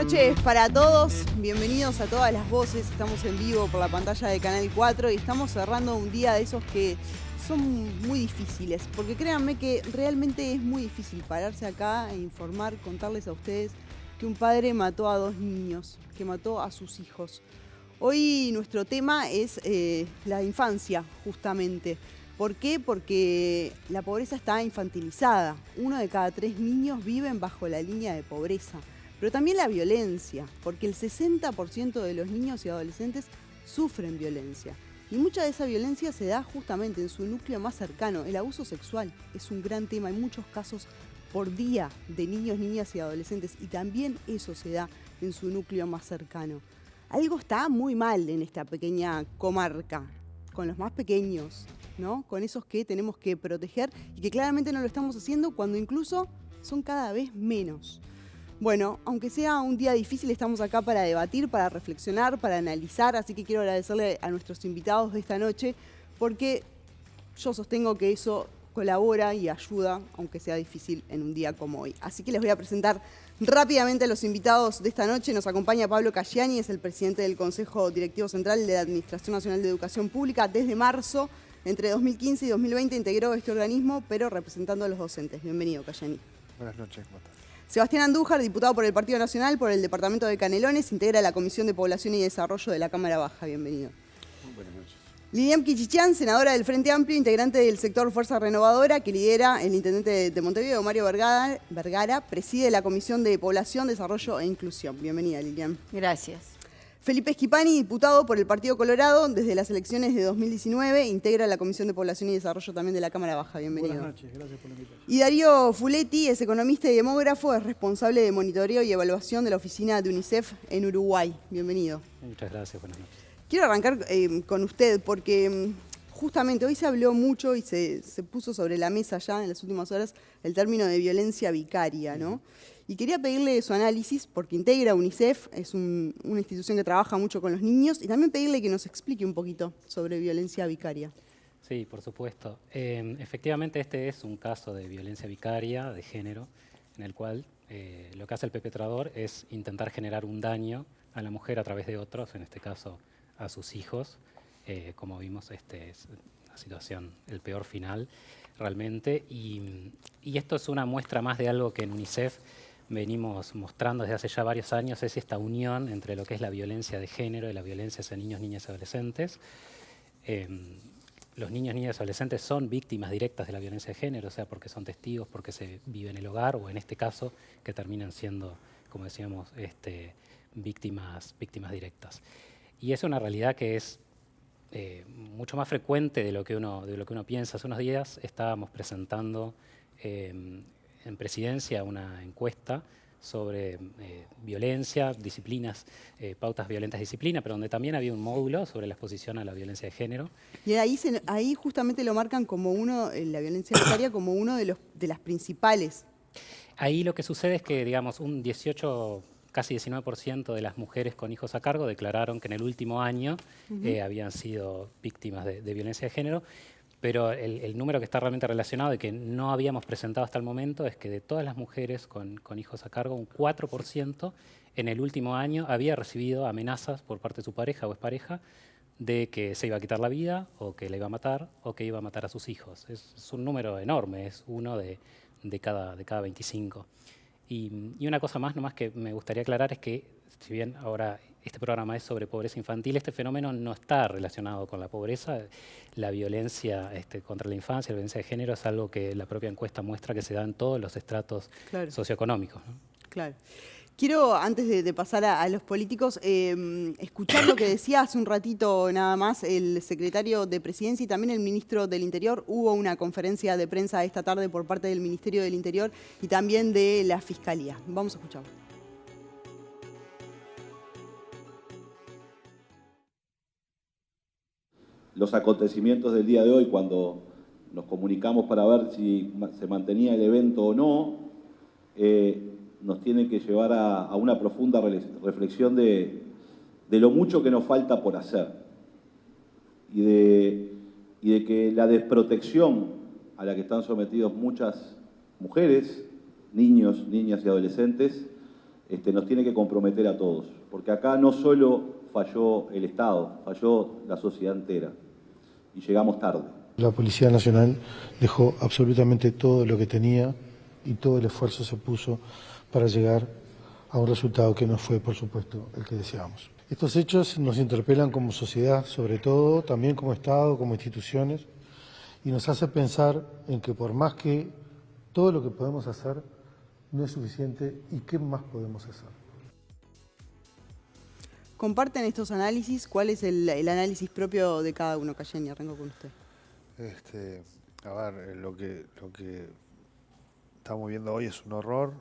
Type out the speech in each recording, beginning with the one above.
noches para todos, bienvenidos a todas las voces, estamos en vivo por la pantalla de Canal 4 y estamos cerrando un día de esos que son muy difíciles, porque créanme que realmente es muy difícil pararse acá e informar, contarles a ustedes que un padre mató a 2 niños, que mató a sus hijos. Hoy nuestro tema es la infancia, justamente. ¿Por qué? Porque la pobreza está infantilizada. 1 de cada 3 niños viven bajo la línea de pobreza. Pero también la violencia, porque el 60% de los niños y adolescentes sufren violencia. Y mucha de esa violencia se da justamente en su núcleo más cercano. El abuso sexual es un gran tema. Hay muchos casos por día de niños, niñas y adolescentes. Y también eso se da en su núcleo más cercano. Algo está muy mal en esta pequeña comarca, con los más pequeños, ¿no? Con esos que tenemos que proteger y que claramente no lo estamos haciendo cuando incluso son cada vez menos. Bueno, aunque sea un día difícil, estamos acá para debatir, para reflexionar, para analizar, así que quiero agradecerle a nuestros invitados de esta noche, porque yo sostengo que eso colabora y ayuda, aunque sea difícil en un día como hoy. Así que les voy a presentar rápidamente a los invitados de esta noche. Nos acompaña Pablo Caggiani, es el presidente del Consejo Directivo Central de la Administración Nacional de Educación Pública. Desde marzo, entre 2015 y 2020, integró este organismo, pero representando a los docentes. Bienvenido, Caggiani. Buenas noches, ¿cómo estás? Sebastián Andújar, diputado por el Partido Nacional, por el departamento de Canelones, integra la Comisión de Población y Desarrollo de la Cámara Baja. Bienvenido. Buenas noches. Lilian Kichichán, senadora del Frente Amplio, integrante del sector Fuerza Renovadora, que lidera el intendente de Montevideo, Mario Vergara, preside la Comisión de Población, Desarrollo e Inclusión. Bienvenida, Lilian. Gracias. Felipe Schipani, diputado por el Partido Colorado, desde las elecciones de 2019, integra la Comisión de Población y Desarrollo también de la Cámara Baja. Bienvenido. Buenas noches, gracias por la invitación. Y Darío Fuletti es economista y demógrafo, es responsable de monitoreo y evaluación de la oficina de UNICEF en Uruguay. Bienvenido. Muchas gracias, buenas noches. Quiero arrancar con usted porque justamente hoy se habló mucho y se puso sobre la mesa ya en las últimas horas el término de violencia vicaria, ¿no? Y quería pedirle su análisis porque integra UNICEF, es una institución que trabaja mucho con los niños, y también pedirle que nos explique un poquito sobre violencia vicaria. Sí, por supuesto. Efectivamente, este es un caso de violencia vicaria de género, en el cual lo que hace el perpetrador es intentar generar un daño a la mujer a través de otros, en este caso a sus hijos. Como vimos, es una situación, el peor final realmente. Y esto es una muestra más de algo que en UNICEF venimos mostrando desde hace ya varios años, es esta unión entre lo que es la violencia de género y la violencia hacia niños, niñas y adolescentes. Los niños, niñas y adolescentes son víctimas directas de la violencia de género, o sea, porque son testigos, porque se vive en el hogar, o en este caso, que terminan siendo, como decíamos, víctimas directas. Y es una realidad que es mucho más frecuente de lo que uno piensa. Hace unos días estábamos presentando en Presidencia una encuesta sobre violencia, disciplinas, pautas violentas de disciplina, pero donde también había un módulo sobre la exposición a la violencia de género. Y ahí justamente lo marcan como la violencia vicaria como uno de las principales. Ahí lo que sucede es que, digamos, un 18, casi 19% de las mujeres con hijos a cargo declararon que en el último año habían sido víctimas de violencia de género. Pero el número que está realmente relacionado y que no habíamos presentado hasta el momento es que de todas las mujeres con hijos a cargo, un 4% en el último año había recibido amenazas por parte de su pareja o expareja de que se iba a quitar la vida o que la iba a matar o que iba a matar a sus hijos. Es un número enorme, es uno de cada 25. Y una cosa más nomás que me gustaría aclarar es que, si bien ahora este programa es sobre pobreza infantil, este fenómeno no está relacionado con la pobreza. La violencia contra la infancia, la violencia de género, es algo que la propia encuesta muestra que se da en todos los estratos socioeconómicos, ¿no? Claro. Quiero, antes de pasar a los políticos, escuchar lo que decía hace un ratito nada más el secretario de Presidencia y también el ministro del Interior. Hubo una conferencia de prensa esta tarde por parte del Ministerio del Interior y también de la Fiscalía. Vamos a escucharlo. Los acontecimientos del día de hoy, cuando nos comunicamos para ver si se mantenía el evento o no, nos tiene que llevar a una profunda reflexión de lo mucho que nos falta por hacer y de que la desprotección a la que están sometidos muchas mujeres, niños, niñas y adolescentes nos tiene que comprometer a todos. Porque acá no solo falló el Estado, falló la sociedad entera. Y llegamos tarde. La Policía Nacional dejó absolutamente todo lo que tenía y todo el esfuerzo se puso para llegar a un resultado que no fue, por supuesto, el que deseábamos. Estos hechos nos interpelan como sociedad, sobre todo, también como Estado, como instituciones, y nos hace pensar en que por más que todo lo que podemos hacer no es suficiente y qué más podemos hacer. ¿Comparten estos análisis? ¿Cuál es el análisis propio de cada uno? Cayeni, arranco con usted. A ver, lo que estamos viendo hoy es un horror.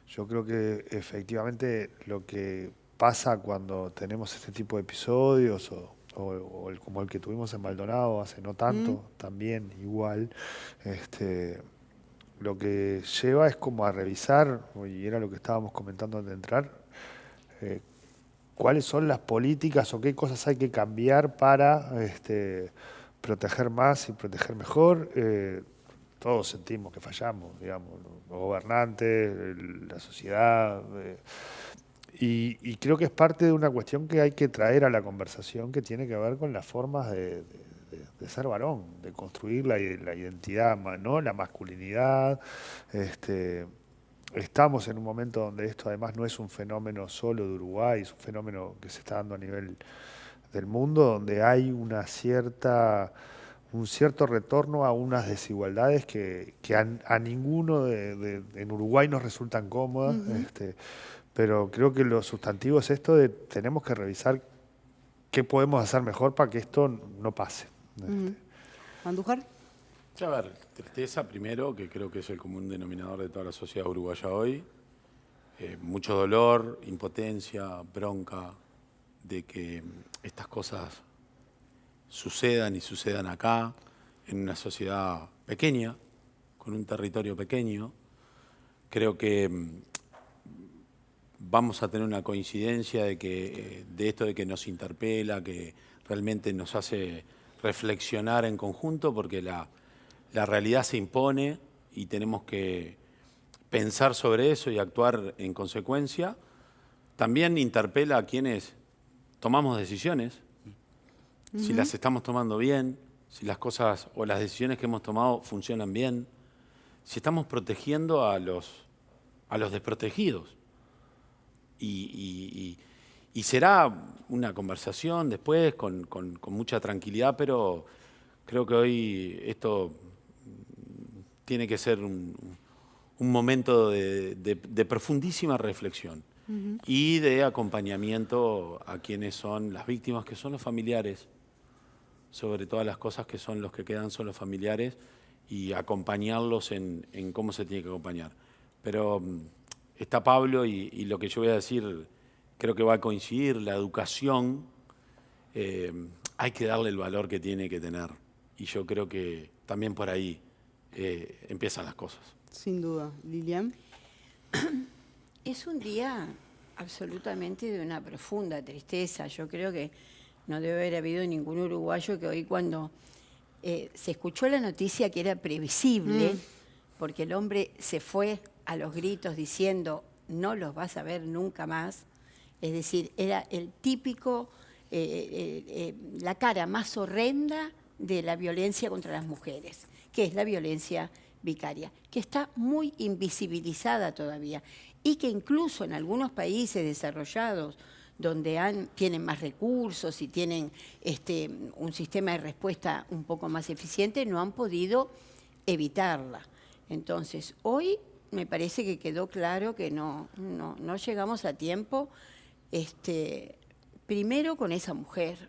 Yo creo que efectivamente lo que pasa cuando tenemos este tipo de episodios como el que tuvimos en Maldonado hace no tanto, también igual, lo que lleva es como a revisar, y era lo que estábamos comentando antes de entrar, cuáles son las políticas o qué cosas hay que cambiar para proteger más y proteger mejor. Todos sentimos que fallamos, digamos, los gobernantes, la sociedad, y creo que es parte de una cuestión que hay que traer a la conversación que tiene que ver con las formas de ser varón, de construir la identidad, ¿no? La masculinidad. Estamos en un momento donde esto además no es un fenómeno solo de Uruguay, es un fenómeno que se está dando a nivel del mundo, donde hay un cierto retorno a unas desigualdades que a ninguno en Uruguay nos resultan cómodas, pero creo que lo sustantivo es esto de tenemos que revisar qué podemos hacer mejor para que esto no pase. ¿Andújar? A ver, tristeza primero, que creo que es el común denominador de toda la sociedad uruguaya hoy. Mucho dolor, impotencia, bronca de que estas cosas sucedan y sucedan acá, en una sociedad pequeña, con un territorio pequeño. Creo que vamos a tener una coincidencia de esto de que nos interpela, que realmente nos hace reflexionar en conjunto, porque la realidad se impone y tenemos que pensar sobre eso y actuar en consecuencia. También interpela a quienes tomamos decisiones, si las estamos tomando bien, si las cosas o las decisiones que hemos tomado funcionan bien, si estamos protegiendo a los desprotegidos. Y será una conversación después con mucha tranquilidad, pero creo que hoy esto tiene que ser un momento de profundísima reflexión y de acompañamiento a quienes son las víctimas, que son los familiares, sobre todas las cosas que son los que quedan son los familiares, y acompañarlos en cómo se tiene que acompañar. Pero está Pablo y lo que yo voy a decir creo que va a coincidir. La educación hay que darle el valor que tiene que tener, y yo creo que también por ahí empiezan las cosas. Sin duda. Lilian. Es un día absolutamente de una profunda tristeza. Yo creo que no debe haber habido ningún uruguayo que hoy, cuando se escuchó la noticia, que era previsible, porque el hombre se fue a los gritos diciendo no los vas a ver nunca más, es decir, era el típico, la cara más horrenda de la violencia contra las mujeres, que es la violencia vicaria, que está muy invisibilizada todavía, y que incluso en algunos países desarrollados, donde tienen más recursos y tienen un sistema de respuesta un poco más eficiente, no han podido evitarla. Entonces, hoy me parece que quedó claro que no llegamos a tiempo, primero con esa mujer.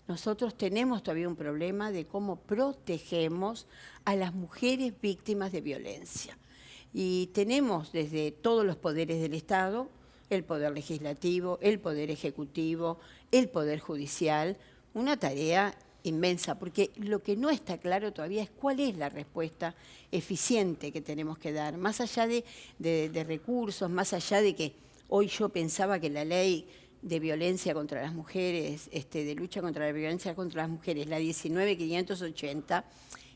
Nosotros tenemos todavía un problema de cómo protegemos a las mujeres víctimas de violencia. Y tenemos desde todos los poderes del Estado, el Poder Legislativo, el Poder Ejecutivo, el Poder Judicial, una tarea inmensa, porque lo que no está claro todavía es cuál es la respuesta eficiente que tenemos que dar, más allá de recursos, más allá de que hoy yo pensaba que la ley de violencia contra las mujeres, de lucha contra la violencia contra las mujeres, la 19.580,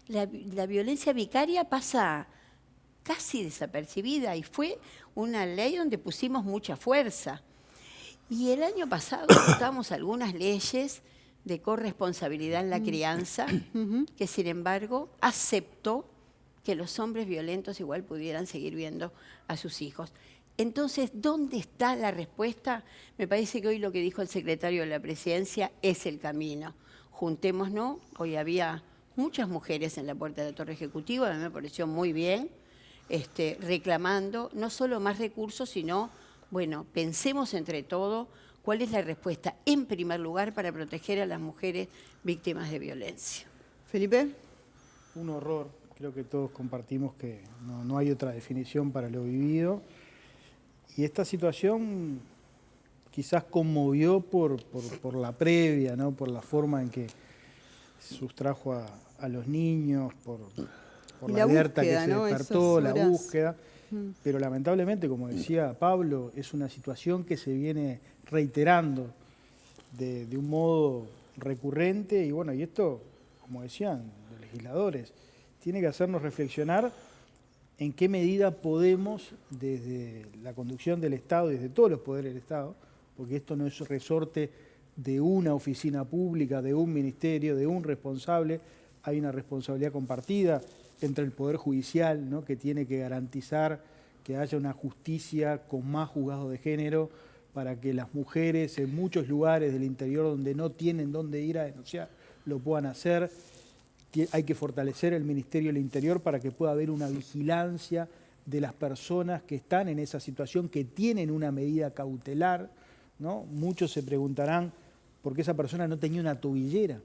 la violencia vicaria pasa casi desapercibida y fue una ley donde pusimos mucha fuerza. Y el año pasado votamos algunas leyes de corresponsabilidad en la crianza, que sin embargo aceptó que los hombres violentos igual pudieran seguir viendo a sus hijos. Entonces, ¿dónde está la respuesta? Me parece que hoy lo que dijo el secretario de la Presidencia es el camino. Juntémonos, hoy había muchas mujeres en la puerta de la Torre Ejecutiva, a mí me pareció muy bien, reclamando no solo más recursos, sino, bueno, pensemos entre todos cuál es la respuesta, en primer lugar, para proteger a las mujeres víctimas de violencia. Felipe. Un horror, creo que todos compartimos que no hay otra definición para lo vivido. Y esta situación quizás conmovió por la previa, ¿no? Por la forma en que sustrajo a los niños, por la alerta que se despertó, la búsqueda. Pero lamentablemente, como decía Pablo, es una situación que se viene reiterando de un modo recurrente. Y bueno, y esto, como decían los legisladores, tiene que hacernos reflexionar en qué medida podemos, desde la conducción del Estado, desde todos los poderes del Estado, porque esto no es resorte de una oficina pública, de un ministerio, de un responsable, hay una responsabilidad compartida entre el Poder Judicial, ¿no? Que tiene que garantizar que haya una justicia con más juzgados de género para que las mujeres en muchos lugares del interior donde no tienen dónde ir a denunciar lo puedan hacer. Hay que fortalecer el Ministerio del Interior para que pueda haber una vigilancia de las personas que están en esa situación, que tienen una medida cautelar, ¿no? Muchos se preguntarán por qué esa persona no tenía una tobillera.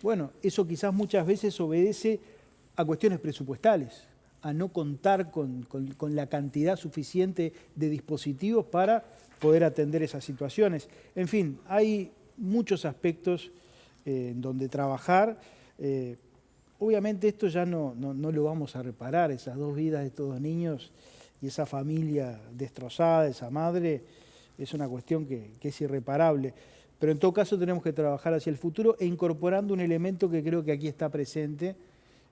Bueno, eso quizás muchas veces obedece a cuestiones presupuestales, a no contar con la cantidad suficiente de dispositivos para poder atender esas situaciones. En fin, hay muchos aspectos en donde trabajar. Obviamente esto ya no lo vamos a reparar, esas dos vidas de estos dos niños y esa familia destrozada, esa madre, es una cuestión que es irreparable. Pero en todo caso tenemos que trabajar hacia el futuro e incorporando un elemento que creo que aquí está presente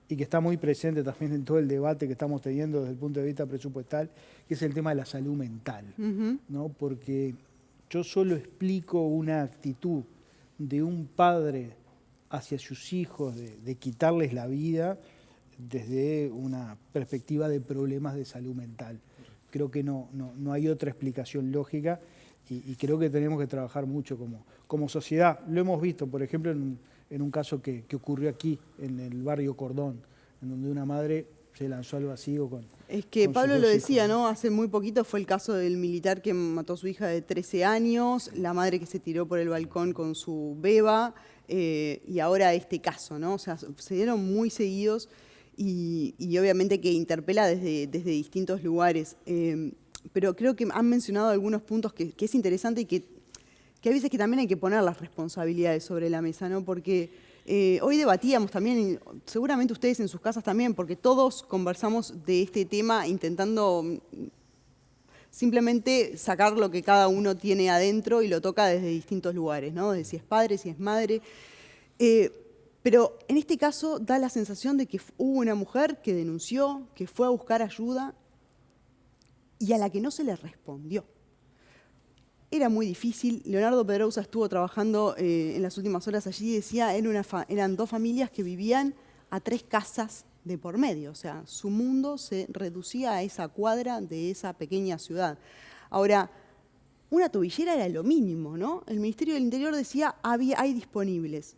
y que está muy presente también en todo el debate que estamos teniendo desde el punto de vista presupuestal, que es el tema de la salud mental, ¿no? Porque yo solo explico una actitud de un padre hacia sus hijos, de quitarles la vida desde una perspectiva de problemas de salud mental. Creo que no hay otra explicación lógica y creo que tenemos que trabajar mucho como sociedad. Lo hemos visto, por ejemplo, en un caso que ocurrió aquí, en el barrio Cordón, en donde una madre se lanzó al vacío con... Es que con Pablo sus lo dos decía, hijos, ¿no? Hace muy poquito fue el caso del militar que mató a su hija de 13 años, la madre que se tiró por el balcón con su beba, y ahora este caso, ¿no? O sea, se dieron muy seguidos y obviamente que interpela desde distintos lugares. Pero creo que han mencionado algunos puntos que es interesante y que a veces que también hay que poner las responsabilidades sobre la mesa, ¿no? Porque hoy debatíamos también, y seguramente ustedes en sus casas también, porque todos conversamos de este tema intentando simplemente sacar lo que cada uno tiene adentro y lo toca desde distintos lugares, ¿no? De si es padre, si es madre. Pero en este caso da la sensación de que hubo una mujer que denunció, que fue a buscar ayuda y a la que no se le respondió. Era muy difícil. Leonardo Pedrosa estuvo trabajando en las últimas horas allí y decía, eran dos familias que vivían a 3 casas de por medio. O sea, su mundo se reducía a esa cuadra de esa pequeña ciudad. Ahora, una tobillera era lo mínimo, ¿no? El Ministerio del Interior decía, hay disponibles.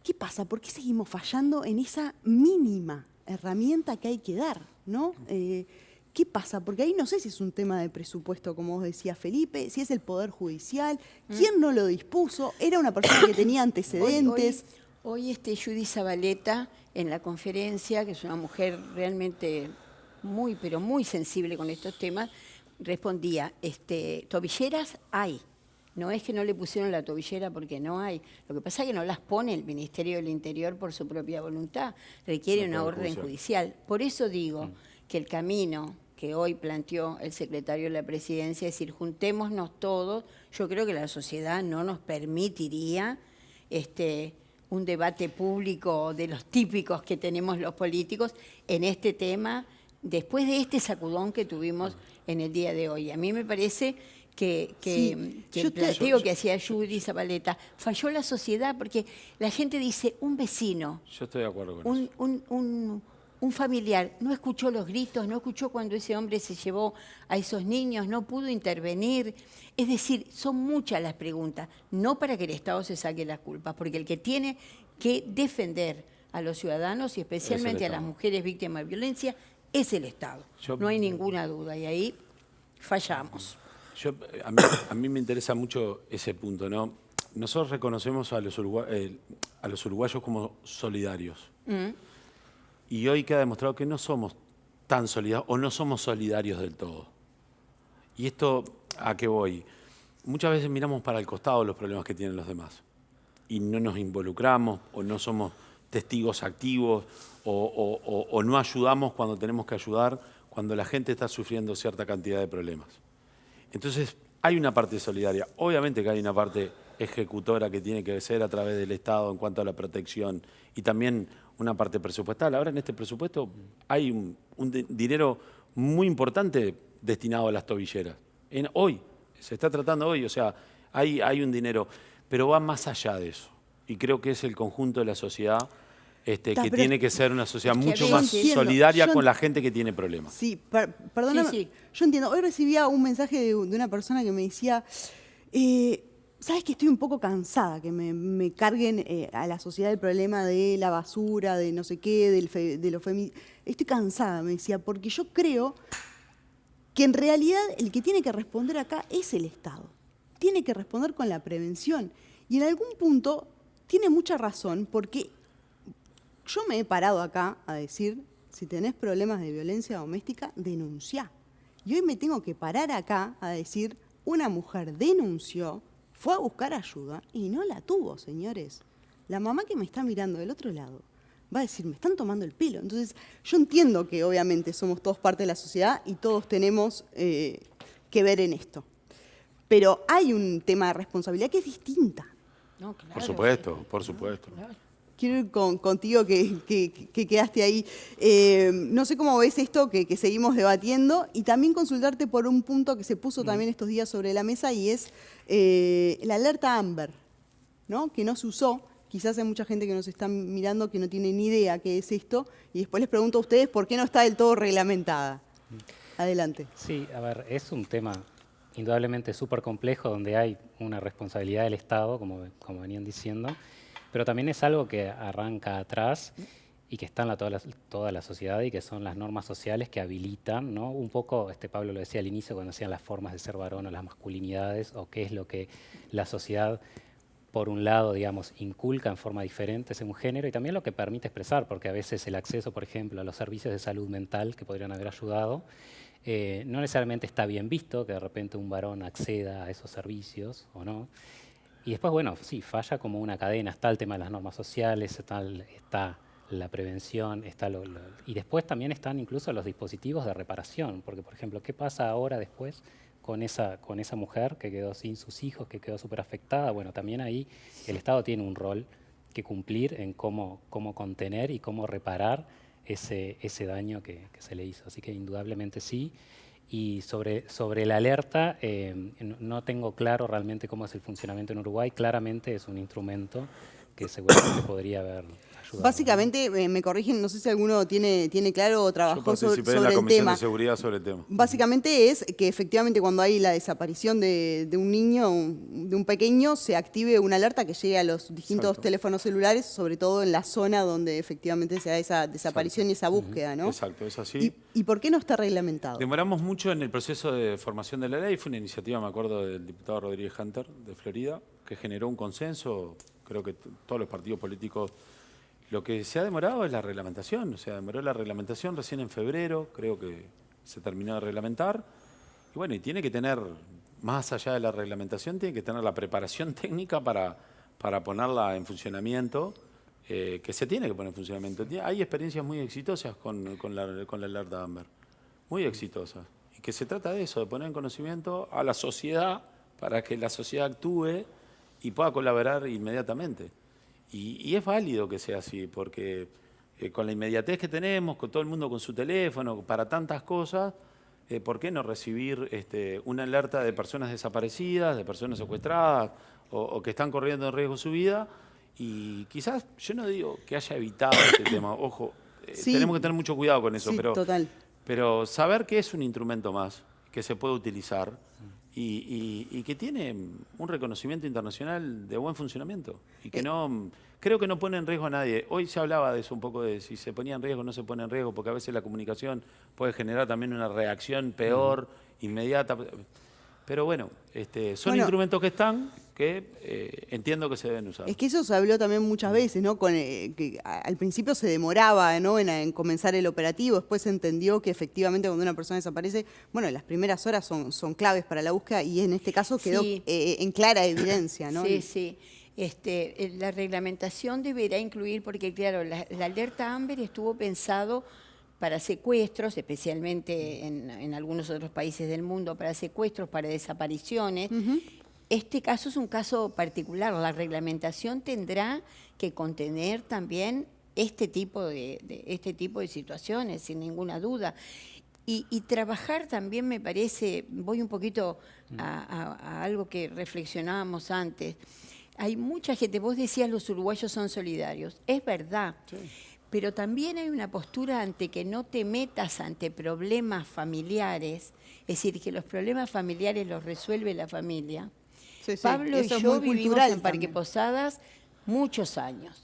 ¿Qué pasa? ¿Por qué seguimos fallando en esa mínima herramienta que hay que dar, ¿no? ¿Qué pasa? Porque ahí no sé si es un tema de presupuesto, como vos decías, Felipe, si es el Poder Judicial, ¿quién no lo dispuso? ¿Era una persona que tenía antecedentes? Hoy Judy Zabaleta, en la conferencia, que es una mujer realmente muy, pero muy sensible con estos temas, respondía, tobilleras hay. No es que no le pusieron la tobillera porque no hay. Lo que pasa es que no las pone el Ministerio del Interior por su propia voluntad. Requiere una orden judicial. Por eso digo que el camino que hoy planteó el secretario de la Presidencia, es decir, juntémonos todos, yo creo que la sociedad no nos permitiría un debate público de los típicos que tenemos los políticos en este tema. después de este sacudón que tuvimos en el día de hoy. A mí me parece que el planteo que hacía Judy Zabaleta falló la sociedad, porque la gente dice, un vecino, Yo estoy de acuerdo con eso. un familiar no escuchó los gritos, no escuchó cuando ese hombre se llevó a esos niños, no pudo intervenir. Es decir, son muchas las preguntas, no para que el Estado se saque las culpas, porque el que tiene que defender a los ciudadanos y especialmente a las mujeres víctimas de violencia es el Estado. No hay ninguna duda, y ahí fallamos. A mí me interesa mucho ese punto, ¿no? Nosotros reconocemos a los uruguayos como solidarios. Y hoy queda demostrado que no somos tan solidarios o no somos solidarios del todo. ¿Y esto a qué voy? Muchas veces miramos para el costado los problemas que tienen los demás y no nos involucramos o no somos testigos activos o no ayudamos cuando tenemos que ayudar, cuando la gente está sufriendo cierta cantidad de problemas. Entonces, hay una parte solidaria. Obviamente que hay una parte ejecutora que tiene que ser a través del Estado en cuanto a la protección y también una parte presupuestal. Ahora en este presupuesto hay un dinero muy importante destinado a las tobilleras. Hoy, se está tratando hoy, o sea, hay un dinero, pero va más allá de eso. Y creo que es el conjunto de la sociedad que tiene que ser una sociedad mucho más solidaria con la gente que tiene problemas. Sí, perdóname, Sí. yo entiendo. Hoy recibía un mensaje de una persona que me decía, ¿sabes que estoy un poco cansada que me carguen a la sociedad el problema de la basura, de no sé qué, de los femicidios? Estoy cansada, me decía, porque yo creo que en realidad el que tiene que responder acá es el Estado. Tiene que responder con la prevención. Y en algún punto tiene mucha razón, porque yo me he parado acá a decir, si tenés problemas de violencia doméstica, denunciá. Y hoy me tengo que parar acá a decir, una mujer denunció, fue a buscar ayuda y no la tuvo, señores. La mamá que me está mirando del otro lado va a decir, me están tomando el pelo. Entonces, yo entiendo que obviamente somos todos parte de la sociedad y todos tenemos que ver en esto. Pero hay un tema de responsabilidad que es distinta. No, claro. Por supuesto, por supuesto. Claro. Quiero ir contigo que quedaste ahí. No sé cómo ves esto que seguimos debatiendo y también consultarte por un punto que se puso también estos días sobre la mesa y es la alerta Amber, ¿no? Que no se usó. Quizás hay mucha gente que nos está mirando que no tiene ni idea qué es esto y después les pregunto a ustedes por qué no está del todo reglamentada. Adelante. Sí, a ver, es un tema indudablemente súper complejo donde hay una responsabilidad del Estado, como venían diciendo, pero también es algo que arranca atrás y que está en toda la sociedad y que son las normas sociales que habilitan, ¿no? Un poco, Pablo lo decía al inicio cuando decían las formas de ser varón o las masculinidades o qué es lo que la sociedad, por un lado, digamos, inculca en forma diferente según género y también lo que permite expresar, porque a veces el acceso, por ejemplo, a los servicios de salud mental que podrían haber ayudado, no necesariamente está bien visto que de repente un varón acceda a esos servicios o no. Y después, bueno, sí, falla como una cadena. Está el tema de las normas sociales, está la prevención, y después también están incluso los dispositivos de reparación, porque, por ejemplo, ¿qué pasa ahora después con esa mujer que quedó sin sus hijos, que quedó súper afectada? Bueno, también ahí el Estado tiene un rol que cumplir en cómo contener y cómo reparar ese daño que se le hizo. Así que indudablemente sí. Y sobre la alerta, no tengo claro realmente cómo es el funcionamiento en Uruguay. Claramente es un instrumento que seguramente podría haber ayudado. Básicamente, me corrigen, no sé si alguno tiene claro o Yo trabajó sobre participé en la el Comisión tema. de Seguridad sobre el tema. Básicamente es que efectivamente cuando hay la desaparición de un niño, de un pequeño, se active una alerta que llegue a los distintos Exacto. teléfonos celulares, sobre todo en la zona donde efectivamente se da esa desaparición y esa búsqueda, ¿no? Exacto, es así. ¿Y por qué no está reglamentado? Demoramos mucho en el proceso de formación de la ley. Fue una iniciativa, me acuerdo, del diputado Rodríguez Hunter de Florida, que generó un consenso. Creo que todos los partidos políticos. Lo que se ha demorado es la reglamentación. O sea, demoró la reglamentación recién en febrero. Creo que se terminó de reglamentar. Y bueno, y tiene que tener, más allá de la reglamentación, tiene que tener la preparación técnica para ponerla en funcionamiento, que se tiene que poner en funcionamiento. Hay experiencias muy exitosas con la alerta Amber. Muy exitosas. Y que se trata de eso, de poner en conocimiento a la sociedad para que la sociedad actúe y pueda colaborar inmediatamente. Y es válido que sea así, porque con la inmediatez que tenemos, con todo el mundo con su teléfono, para tantas cosas, ¿por qué no recibir una alerta de personas desaparecidas, de personas secuestradas o que están corriendo en riesgo su vida? Y quizás, yo no digo que haya evitado este tema, ojo, Sí. tenemos que tener mucho cuidado con eso, Sí, total. pero saber que es un instrumento más que se puede utilizar y que tiene un reconocimiento internacional de buen funcionamiento y que no, creo que no pone en riesgo a nadie. Hoy se hablaba de eso un poco, de si se ponía en riesgo o no se pone en riesgo, porque a veces la comunicación puede generar también una reacción peor, inmediata. Pero bueno, son instrumentos que están, que entiendo que se deben usar. Es que eso se habló también muchas veces, ¿no? Que al principio se demoraba, ¿no? en comenzar el operativo, después se entendió que efectivamente cuando una persona desaparece, bueno, las primeras horas son claves para la búsqueda y en este caso quedó Sí. En clara evidencia, ¿no? Sí, sí. La reglamentación deberá incluir, porque claro, la alerta Amber estuvo pensado para secuestros, especialmente en algunos otros países del mundo, para secuestros, para desapariciones. Este caso es un caso particular. La reglamentación tendrá que contener también este tipo de situaciones, sin ninguna duda. Y trabajar también me parece, voy un poquito a algo que reflexionábamos antes. Hay mucha gente, vos decías los uruguayos son solidarios, es verdad, pero también hay una postura ante que no te metas ante problemas familiares, es decir, que los problemas familiares los resuelve la familia. Sí, sí, Pablo y eso es yo muy vivimos cultural en Parque también. Posadas muchos años.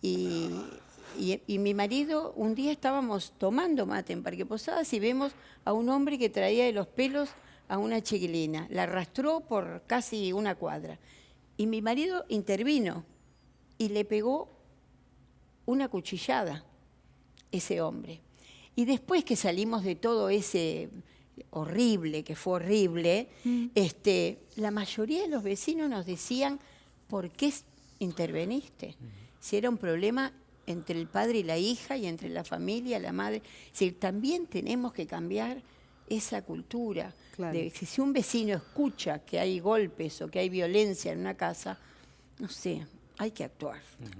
Y mi marido, un día estábamos tomando mate en Parque Posadas y vemos a un hombre que traía de los pelos a una chiquilina. La arrastró por casi una cuadra. Y mi marido intervino y le pegó una cuchillada, ese hombre. Y después que salimos de todo ese horrible, que fue horrible, la mayoría de los vecinos nos decían, ¿por qué interveniste? Si era un problema entre el padre y la hija y entre la familia, la madre. Es decir, también tenemos que cambiar esa cultura. Claro. De que si un vecino escucha que hay golpes o que hay violencia en una casa, no sé, hay que actuar,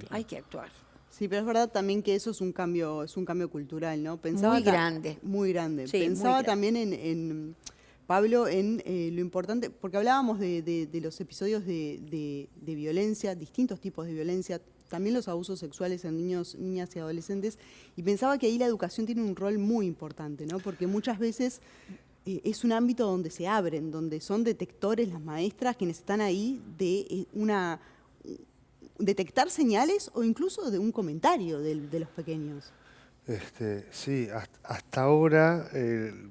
hay que actuar. Sí, pero es verdad también que eso es un cambio cultural, ¿no? Muy grande. Muy grande. Sí, muy Pensaba grande. también en Pablo, en lo importante, porque hablábamos de los episodios de violencia, distintos tipos de violencia, también los abusos sexuales en niños, niñas y adolescentes, y pensaba que ahí la educación tiene un rol muy importante, ¿no? Porque muchas veces es un ámbito donde se abren, donde son detectores las maestras quienes están ahí de detectar señales o incluso de un comentario de los pequeños. Sí, hasta ahora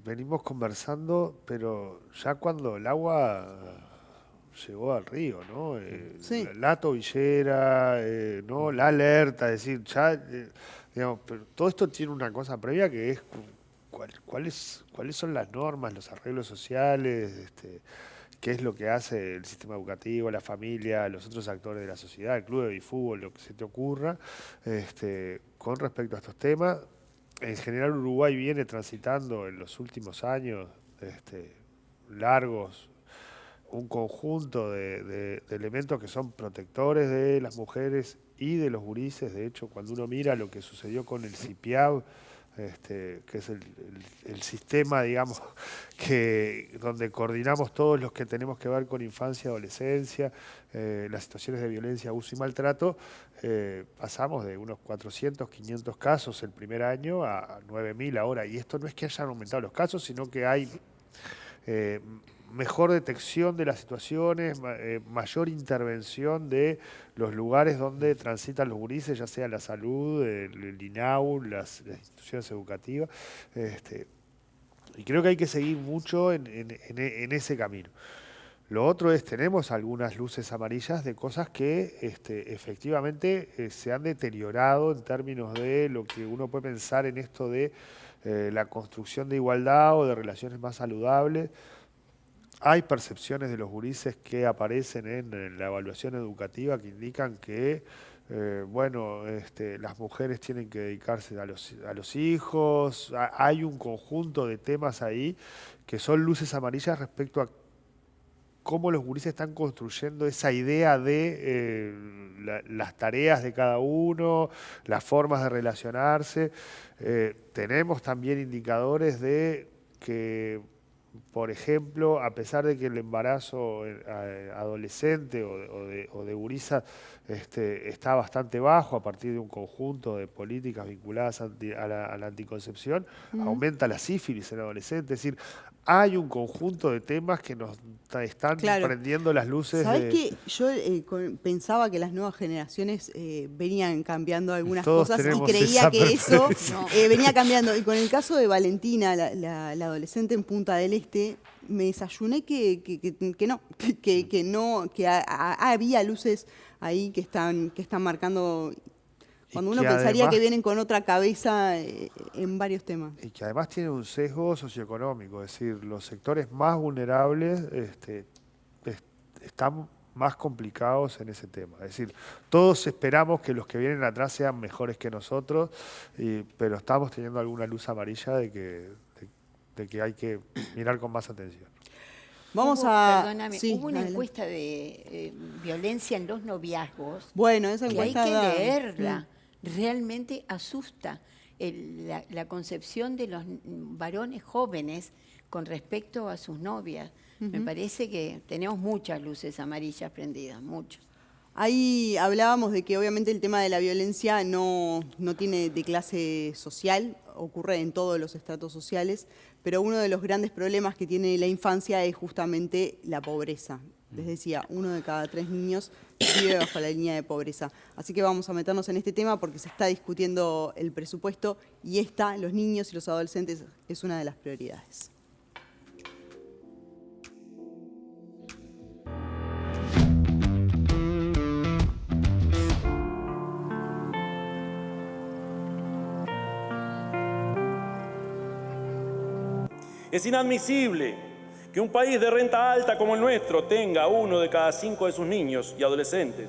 venimos conversando, pero ya cuando el agua llegó al río, ¿no? Sí. La tobillera, ¿no? La alerta, es decir, ya, digamos, pero todo esto tiene una cosa previa que es cuáles son las normas, los arreglos sociales, qué es lo que hace el sistema educativo, la familia, los otros actores de la sociedad, el club de fútbol, lo que se te ocurra, con respecto a estos temas. En general Uruguay viene transitando en los últimos años largos un conjunto de elementos que son protectores de las mujeres y de los gurises. De hecho, cuando uno mira lo que sucedió con el CIPIAB, que es el sistema, digamos, donde coordinamos todos los que tenemos que ver con infancia y adolescencia, las situaciones de violencia, abuso y maltrato, pasamos de unos 400, 500 casos el primer año a 9.000 ahora. Y esto no es que hayan aumentado los casos, sino que hay mejor detección de las situaciones, mayor intervención de los lugares donde transitan los gurises, ya sea la salud, el INAU, las instituciones educativas. Y creo que hay que seguir mucho en ese camino. Lo otro es, tenemos algunas luces amarillas de cosas que efectivamente se han deteriorado en términos de lo que uno puede pensar en esto de la construcción de igualdad o de relaciones más saludables. Hay percepciones de los gurises que aparecen en la evaluación educativa que indican que las mujeres tienen que dedicarse a los hijos. Hay un conjunto de temas ahí que son luces amarillas respecto a cómo los gurises están construyendo esa idea de las tareas de cada uno, las formas de relacionarse. Tenemos también indicadores de que, por ejemplo, a pesar de que el embarazo adolescente o de gurisa está bastante bajo a partir de un conjunto de políticas vinculadas a la anticoncepción, aumenta la sífilis en adolescentes. Es decir, hay un conjunto de temas que nos están prendiendo las luces. ¿Sabés que yo pensaba que las nuevas generaciones venían cambiando algunas Todos cosas y tenemos creía esa que eso percepción. venía cambiando? Y con el caso de Valentina, la adolescente en Punta del Este, me desayuné que había luces ahí que están marcando. Cuando uno pensaría además, que vienen con otra cabeza en varios temas. Y que además tiene un sesgo socioeconómico, es decir, los sectores más vulnerables están más complicados en ese tema. Es decir, todos esperamos que los que vienen atrás sean mejores que nosotros, pero estamos teniendo alguna luz amarilla de que hay que mirar con más atención. Perdóname, Sí, hubo una adelante. encuesta de violencia en los noviazgos. Bueno, esa Y hay encuesta que da- leerla. Realmente asusta la concepción de los varones jóvenes con respecto a sus novias. Me parece que tenemos muchas luces amarillas prendidas, muchas. Ahí hablábamos de que obviamente el tema de la violencia no tiene de clase social, ocurre en todos los estratos sociales, pero uno de los grandes problemas que tiene la infancia es justamente la pobreza. Les decía, 1 de cada 3 niños vive bajo la línea de pobreza. Así que vamos a meternos en este tema porque se está discutiendo el presupuesto y los niños y los adolescentes, es una de las prioridades. Es inadmisible que un país de renta alta como el nuestro tenga 1 de cada 5 de sus niños y adolescentes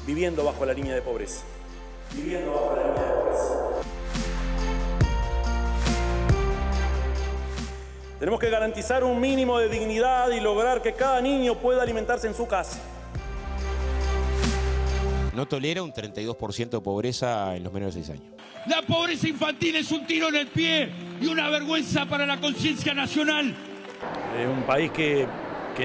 viviendo bajo la línea de pobreza. Viviendo bajo la línea de pobreza. Tenemos que garantizar un mínimo de dignidad y lograr que cada niño pueda alimentarse en su casa. No tolera un 32% de pobreza en los menores de 6 años. La pobreza infantil es un tiro en el pie y una vergüenza para la conciencia nacional. Es un país que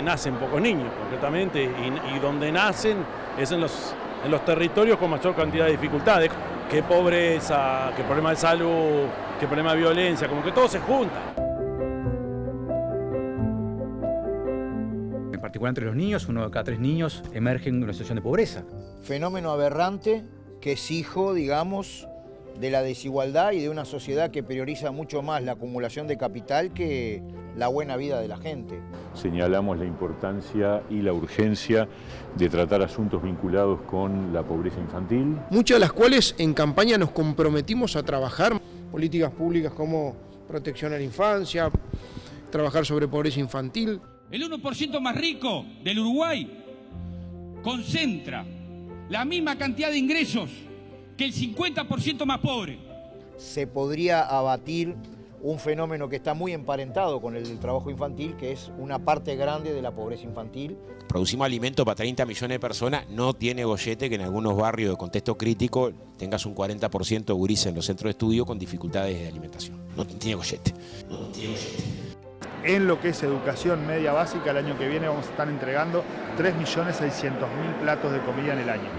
nacen pocos niños, concretamente, y donde nacen es en los territorios con mayor cantidad de dificultades. Qué pobreza, qué problema de salud, qué problema de violencia, como que todo se junta. En particular entre los niños, 1 de cada 3 niños emergen de una situación de pobreza. Fenómeno aberrante que es hijo, digamos, de la desigualdad y de una sociedad que prioriza mucho más la acumulación de capital que la buena vida de la gente. Señalamos la importancia y la urgencia de tratar asuntos vinculados con la pobreza infantil. Muchas de las cuales en campaña nos comprometimos a trabajar políticas públicas como protección a la infancia, trabajar sobre pobreza infantil. El 1% más rico del Uruguay concentra la misma cantidad de ingresos que el 50% más pobre. Se podría abatir un fenómeno que está muy emparentado con el del trabajo infantil, que es una parte grande de la pobreza infantil. Producimos alimento para 30 millones de personas, no tiene gollete que en algunos barrios de contexto crítico tengas un 40% de gurises en los centros de estudio con dificultades de alimentación. No tiene gollete. No tiene gollete. En lo que es educación media básica, el año que viene vamos a estar entregando 3.600.000 platos de comida en el año.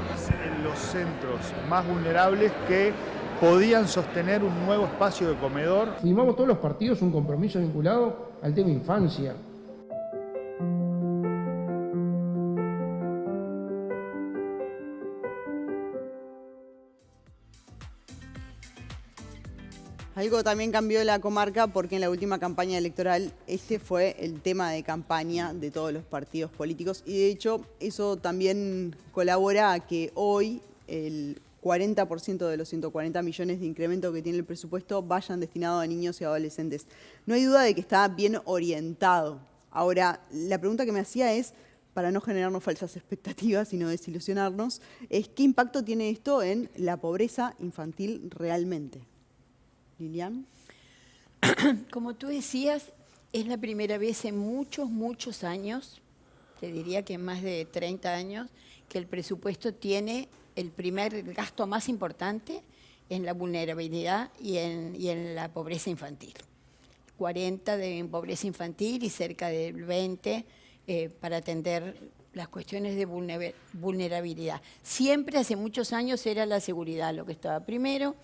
En los centros más vulnerables que podían sostener un nuevo espacio de comedor. Firmamos todos los partidos un compromiso vinculado al tema infancia. Algo también cambió la comarca porque en la última campaña electoral este fue el tema de campaña de todos los partidos políticos y de hecho eso también colabora a que hoy el 40% de los 140 millones de incremento que tiene el presupuesto vayan destinados a niños y adolescentes. No hay duda de que está bien orientado. Ahora, la pregunta que me hacía es, para no generarnos falsas expectativas, sino desilusionarnos, es ¿qué impacto tiene esto en la pobreza infantil realmente? Lilian. Como tú decías, es la primera vez en muchos, muchos años, te diría que más de 30 años, que el presupuesto tiene el gasto más importante en la vulnerabilidad y en la pobreza infantil. 40 en pobreza infantil y cerca del 20 para atender las cuestiones de vulnerabilidad. Siempre, hace muchos años, era la seguridad lo que estaba primero.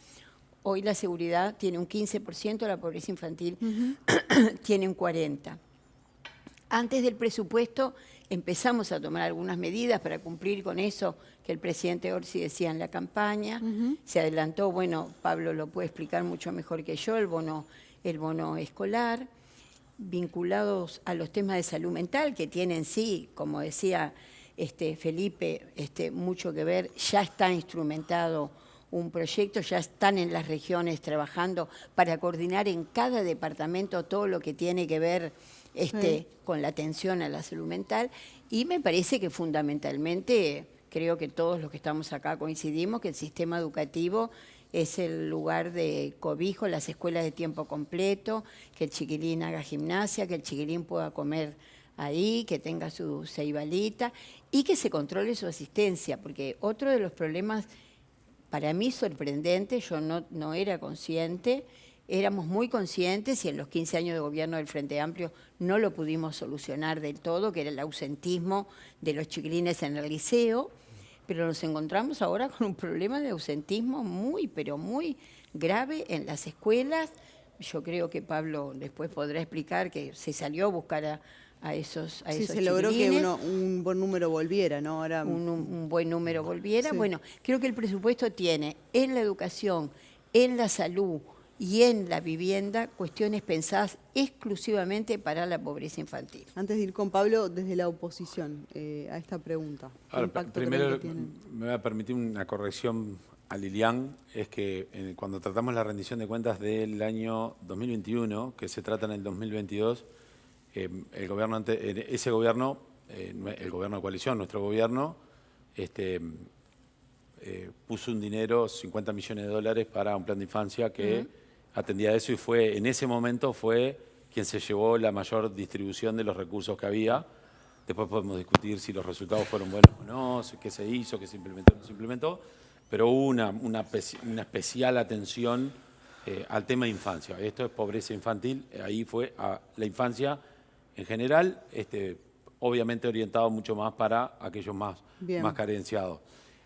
Hoy la seguridad tiene un 15%, la pobreza infantil tiene un 40%. Antes del presupuesto empezamos a tomar algunas medidas para cumplir con eso que el presidente Orsi decía en la campaña. Se adelantó, bueno, Pablo lo puede explicar mucho mejor que yo, el bono escolar, vinculados a los temas de salud mental, que tienen, sí, como decía Felipe, mucho que ver. Ya está instrumentado un proyecto, ya están en las regiones trabajando para coordinar en cada departamento todo lo que tiene que ver con la atención a la salud mental, y me parece que fundamentalmente, creo que todos los que estamos acá coincidimos, que el sistema educativo es el lugar de cobijo, las escuelas de tiempo completo, que el chiquilín haga gimnasia, que el chiquilín pueda comer ahí, que tenga su ceibalita y que se controle su asistencia, porque otro de los problemas para mí sorprendente, yo no era consciente, éramos muy conscientes y en los 15 años de gobierno del Frente Amplio no lo pudimos solucionar del todo, que era el ausentismo de los chiquilines en el liceo, pero nos encontramos ahora con un problema de ausentismo muy, pero muy grave en las escuelas. Yo creo que Pablo después podrá explicar que se salió a buscar a esos sí, se logró que un buen número volviera, ¿no? Ahora un buen número volviera. Sí. Bueno, creo que el presupuesto tiene en la educación, en la salud y en la vivienda cuestiones pensadas exclusivamente para la pobreza infantil. Antes de ir con Pablo, desde la oposición, a esta pregunta. Ahora, primero me voy a permitir una corrección a Lilian, es que cuando tratamos la rendición de cuentas del año 2021, que se trata en el 2022, el gobierno ese gobierno, el gobierno de coalición, nuestro gobierno, puso un dinero, 50 millones de dólares para un plan de infancia que atendía a eso, y en ese momento fue quien se llevó la mayor distribución de los recursos que había. Después podemos discutir si los resultados fueron buenos o no, qué se hizo, qué se implementó o no se implementó, pero hubo una especial atención al tema de infancia. Esto es pobreza infantil, ahí fue a la infancia en general, obviamente orientado mucho más para aquellos más carenciados.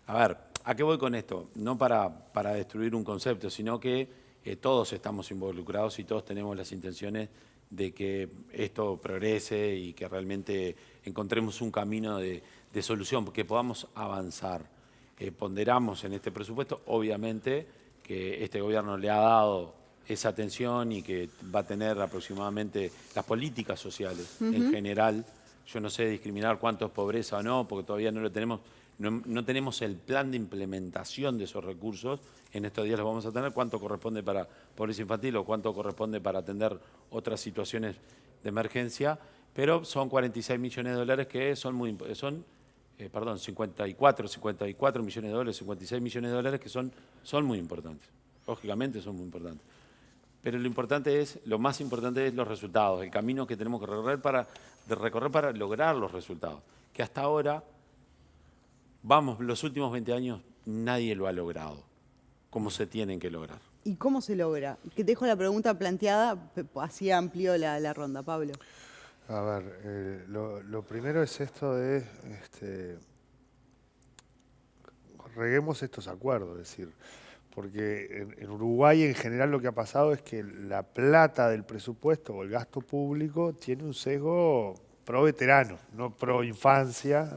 A ver, ¿a qué voy con esto? No para destruir un concepto, sino que todos estamos involucrados y todos tenemos las intenciones de que esto progrese y que realmente encontremos un camino de solución, que podamos avanzar. Ponderamos en este presupuesto, obviamente, que este gobierno le ha dado esa atención y que va a tener aproximadamente las políticas sociales en general. Yo no sé discriminar cuánto es pobreza o no, porque todavía no lo tenemos. No tenemos el plan de implementación de esos recursos. En estos días los vamos a tener. ¿Cuánto corresponde para pobreza infantil o cuánto corresponde para atender otras situaciones de emergencia? Pero son 46 millones de dólares que son 54 millones de dólares, 56 millones de dólares que son muy importantes. Lógicamente son muy importantes. Pero lo más importante es los resultados, el camino que tenemos que recorrer para lograr los resultados. Que hasta ahora, los últimos 20 años, nadie lo ha logrado, como se tienen que lograr. ¿Y cómo se logra? Que dejo la pregunta planteada, así amplio la ronda. Pablo. A ver, lo primero es esto de reguemos estos acuerdos, es decir, porque en Uruguay en general lo que ha pasado es que la plata del presupuesto o el gasto público tiene un sesgo pro veterano, no pro infancia.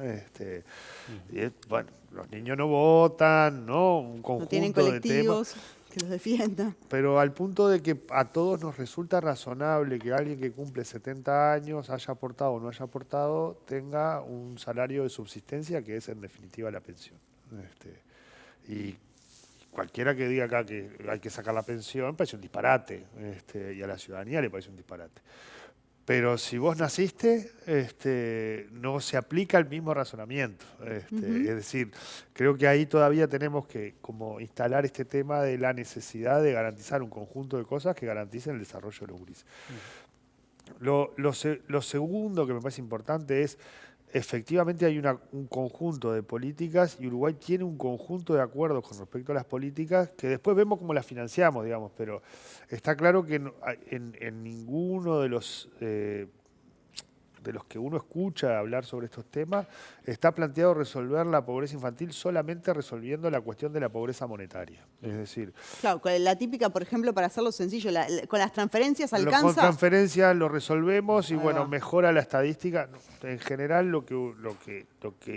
Y bueno, los niños no votan, ¿no? Un conjunto no tienen colectivos que los defiendan. Pero al punto de que a todos nos resulta razonable que alguien que cumple 70 años, haya aportado o no haya aportado, tenga un salario de subsistencia que es en definitiva la pensión. Y cualquiera que diga acá que hay que sacar la pensión parece un disparate, y a la ciudadanía le parece un disparate. Pero si vos naciste, no se aplica el mismo razonamiento. Es decir, creo que ahí todavía tenemos que como instalar este tema de la necesidad de garantizar un conjunto de cosas que garanticen el desarrollo de los gurises. Lo segundo que me parece importante es efectivamente hay un conjunto de políticas y Uruguay tiene un conjunto de acuerdos con respecto a las políticas que después vemos cómo las financiamos, digamos, pero está claro que en ninguno de los que uno escucha hablar sobre estos temas, está planteado resolver la pobreza infantil solamente resolviendo la cuestión de la pobreza monetaria. Es decir... Claro, con la típica, por ejemplo, para hacerlo sencillo, con las transferencias alcanza... Con transferencias lo resolvemos y bueno, mejora la estadística. En general lo que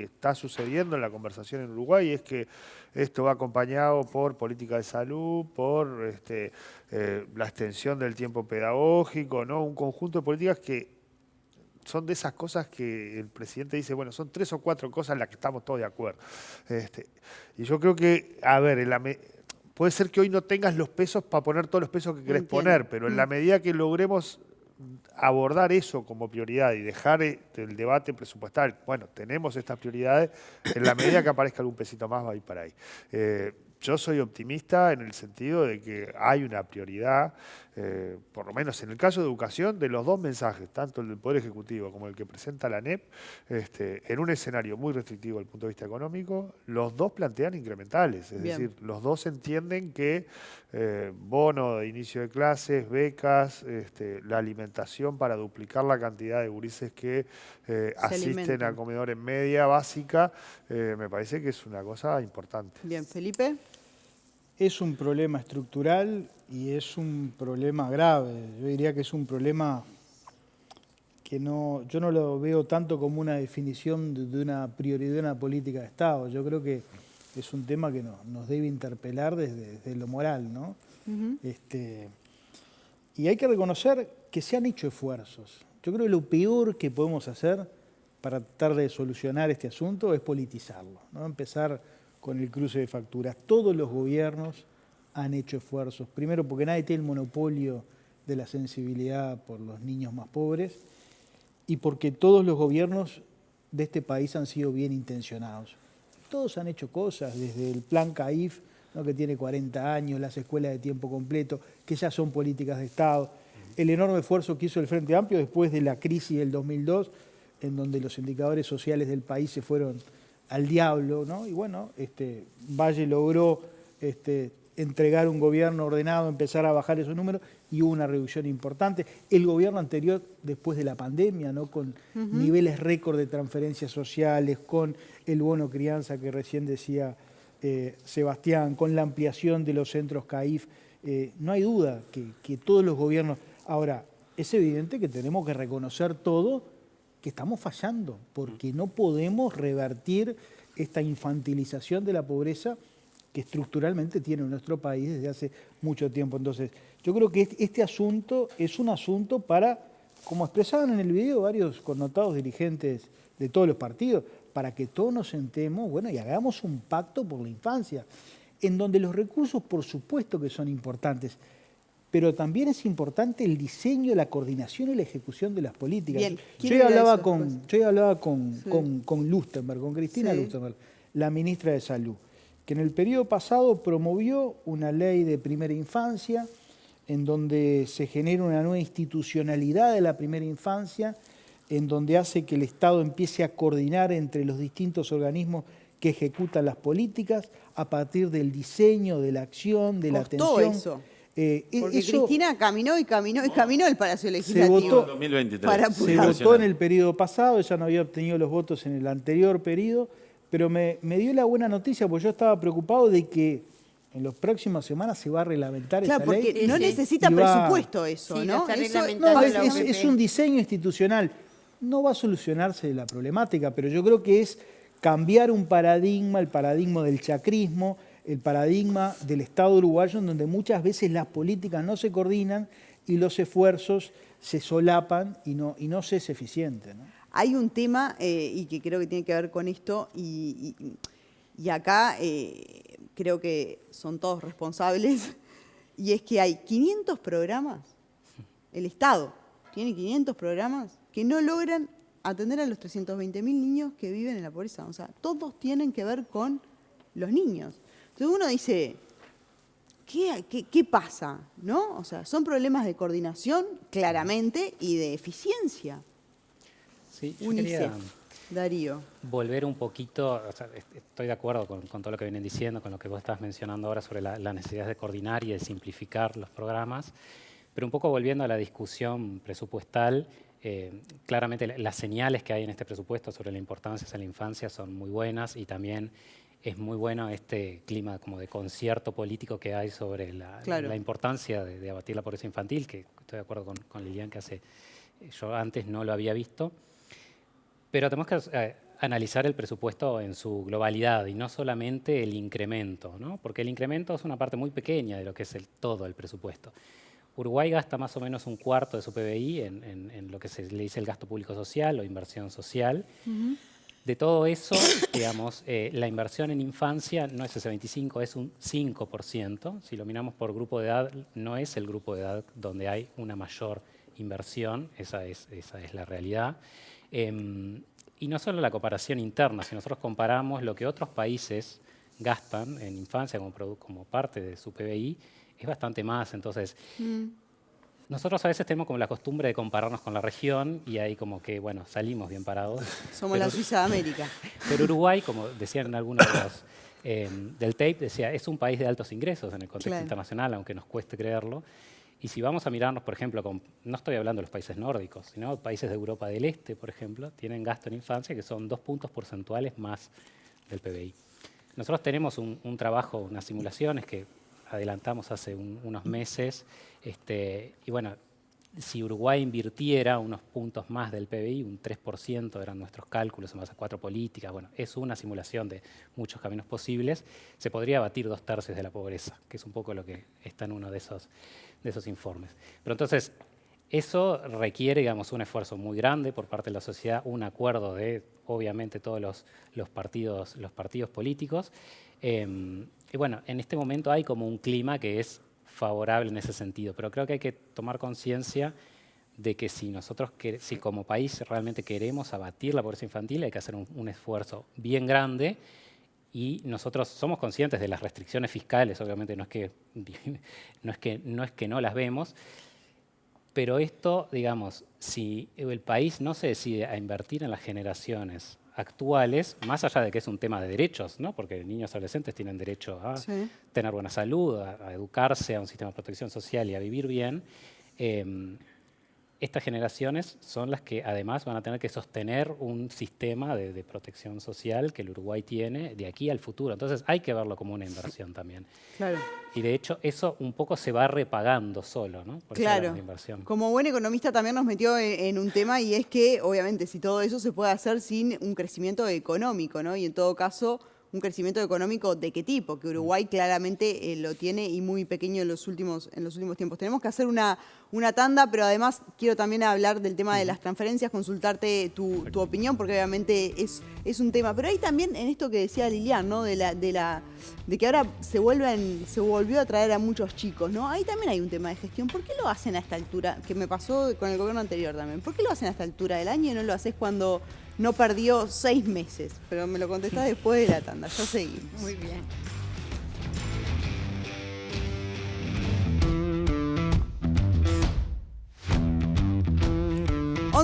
está sucediendo en la conversación en Uruguay es que esto va acompañado por política de salud, por la extensión del tiempo pedagógico, ¿no? Un conjunto de políticas que son de esas cosas que el presidente dice, bueno, son 3 o 4 cosas en las que estamos todos de acuerdo. Y yo creo que, a ver, puede ser que hoy no tengas los pesos para poner todos los pesos que querés poner, pero en la medida que logremos abordar eso como prioridad y dejar el debate presupuestal, bueno, tenemos estas prioridades, en la medida que aparezca algún pesito más va a ir para ahí. Yo soy optimista en el sentido de que hay una prioridad, por lo menos en el caso de educación, de los dos mensajes, tanto el del Poder Ejecutivo como el que presenta la ANEP, en un escenario muy restrictivo desde el punto de vista económico, los dos plantean incrementales, es decir, los dos entienden que bono de inicio de clases, becas, la alimentación para duplicar la cantidad de gurises que asisten a comedor en media básica, me parece que es una cosa importante. Bien, Felipe. Es un problema estructural y es un problema grave. Yo diría que es un problema que yo no lo veo tanto como una definición de una prioridad de una política de Estado. Yo creo que es un tema que nos debe interpelar desde lo moral, ¿no? Y hay que reconocer que se han hecho esfuerzos. Yo creo que lo peor que podemos hacer para tratar de solucionar este asunto es politizarlo, ¿no? Empezar con el cruce de facturas. Todos los gobiernos han hecho esfuerzos. Primero porque nadie tiene el monopolio de la sensibilidad por los niños más pobres y porque todos los gobiernos de este país han sido bien intencionados. Todos han hecho cosas, desde el plan CAIF, ¿no?, que tiene 40 años, las escuelas de tiempo completo, que ya son políticas de Estado, el enorme esfuerzo que hizo el Frente Amplio después de la crisis del 2002, en donde los indicadores sociales del país se fueron al diablo, ¿no? Y bueno, Valle logró entregar un gobierno ordenado, empezar a bajar esos números y hubo una reducción importante. El gobierno anterior, después de la pandemia, ¿no?, con niveles récord de transferencias sociales, con el bono crianza que recién decía Sebastián, con la ampliación de los centros CAIF, no hay duda que todos los gobiernos... Ahora, es evidente que tenemos que reconocer todo que estamos fallando, porque no podemos revertir esta infantilización de la pobreza que estructuralmente tiene nuestro país desde hace mucho tiempo. Entonces, yo creo que este asunto es un asunto para, como expresaban en el video varios connotados dirigentes de todos los partidos, para que todos nos sentemos, bueno, y hagamos un pacto por la infancia, en donde los recursos, por supuesto que son importantes, pero también es importante el diseño, la coordinación y la ejecución de las políticas. Bien, yo ya hablaba con Lustenberg, con Cristina Lustenberg, la ministra de Salud, que en el periodo pasado promovió una ley de primera infancia en donde se genera una nueva institucionalidad de la primera infancia, en donde hace que el Estado empiece a coordinar entre los distintos organismos que ejecutan las políticas a partir del diseño, de la acción, de la atención. Eso. Porque eso, Cristina caminó el Palacio Legislativo. Se votó, 2023. Se votó en el periodo pasado, ella no había obtenido los votos en el anterior periodo, pero me dio la buena noticia porque yo estaba preocupado de que en las próximas semanas se va a reglamentar esa ley. Claro, porque no necesita presupuesto eso, ¿no? Es un diseño institucional. No va a solucionarse la problemática, pero yo creo que es cambiar un paradigma, el paradigma del chacrismo, el paradigma del Estado uruguayo, en donde muchas veces las políticas no se coordinan y los esfuerzos se solapan y no se es eficiente, ¿no? Hay un tema, y que creo que tiene que ver con esto, y acá creo que son todos responsables, y es que hay 500 programas, el Estado tiene 500 programas que no logran atender a los 320.000 niños que viven en la pobreza. O sea, todos tienen que ver con los niños. Entonces uno dice, ¿qué pasa? ¿No? O sea, son problemas de coordinación, claramente, y de eficiencia. Sí, yo quería Darío. Volver un poquito, o sea, estoy de acuerdo con todo lo que vienen diciendo, con lo que vos estás mencionando ahora sobre la necesidad de coordinar y de simplificar los programas, pero un poco volviendo a la discusión presupuestal, claramente las señales que hay en este presupuesto sobre la importancia de la infancia son muy buenas y también es muy bueno este clima como de concierto político que hay sobre la importancia de abatir la pobreza infantil, que estoy de acuerdo con Lilian, que yo antes no lo había visto. Pero tenemos que analizar el presupuesto en su globalidad y no solamente el incremento, ¿no? Porque el incremento es una parte muy pequeña de lo que es todo el presupuesto. Uruguay gasta más o menos un cuarto de su PBI en lo que se le dice el gasto público social o inversión social. De todo eso, digamos, la inversión en infancia no es ese 25, es un 5%. Si lo miramos por grupo de edad, no es el grupo de edad donde hay una mayor inversión, esa es la realidad. Y no solo la comparación interna, si nosotros comparamos lo que otros países gastan en infancia como parte de su PBI, es bastante más. Entonces, nosotros a veces tenemos como la costumbre de compararnos con la región y ahí como que, bueno, salimos bien parados. Somos la Suiza de América. Pero Uruguay, como decían en algunos de los del tape, decía, es un país de altos ingresos en el contexto internacional, aunque nos cueste creerlo. Y si vamos a mirarnos, por ejemplo, no estoy hablando de los países nórdicos, sino países de Europa del Este, por ejemplo, tienen gasto en infancia que son 2 puntos porcentuales más del PBI. Nosotros tenemos un trabajo, unas simulaciones que adelantamos hace unos meses, y bueno, si Uruguay invirtiera unos puntos más del PBI, un 3% eran nuestros cálculos en base a 4 políticas, bueno, es una simulación de muchos caminos posibles, se podría abatir 2/3 de la pobreza, que es un poco lo que está en uno de esos informes. Pero entonces, eso requiere, digamos, un esfuerzo muy grande por parte de la sociedad, un acuerdo de, obviamente, todos los partidos políticos. Y bueno, en este momento hay como un clima que es favorable en ese sentido, pero creo que hay que tomar conciencia de que si como país realmente queremos abatir la pobreza infantil, hay que hacer un esfuerzo bien grande. Y nosotros somos conscientes de las restricciones fiscales, obviamente no es que no las vemos, pero esto, digamos, si el país no se decide a invertir en las generaciones actuales, más allá de que es un tema de derechos, ¿no? Porque niños y adolescentes tienen derecho a tener buena salud, a educarse, a un sistema de protección social y a vivir bien, estas generaciones son las que además van a tener que sostener un sistema de protección social que el Uruguay tiene de aquí al futuro. Entonces hay que verlo como una inversión también. Claro. Y de hecho eso un poco se va repagando solo, ¿no? Por claro. Eso la inversión. Como buen economista también nos metió en un tema y es que obviamente si todo eso se puede hacer sin un crecimiento económico, ¿no? Y en todo caso un crecimiento económico de qué tipo, que Uruguay claramente lo tiene y muy pequeño en los últimos tiempos. Tenemos que hacer una tanda, pero además quiero también hablar del tema de las transferencias, consultarte tu opinión, porque obviamente es un tema. Pero ahí también en esto que decía Lilian, ¿no? de que ahora se volvió a traer a muchos chicos, ¿no? Ahí también hay un tema de gestión. ¿Por qué lo hacen a esta altura? Que me pasó con el gobierno anterior también. ¿Por qué lo hacen a esta altura del año y no lo haces cuando no perdió 6 meses? Pero me lo contestás después de la tanda. Ya seguimos. Muy bien.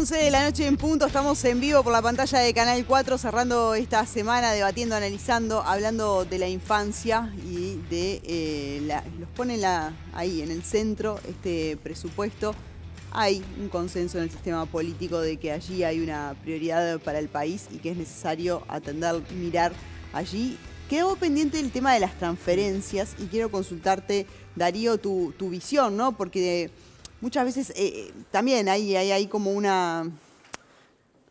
De la noche en punto, estamos en vivo por la pantalla de Canal 4, cerrando esta semana, debatiendo, analizando, hablando de la infancia y de los ponen ahí en el centro este presupuesto. Hay un consenso en el sistema político de que allí hay una prioridad para el país y que es necesario atender, mirar allí. Quedó pendiente el tema de las transferencias y quiero consultarte, Darío, tu visión, ¿no? Porque muchas veces también hay como no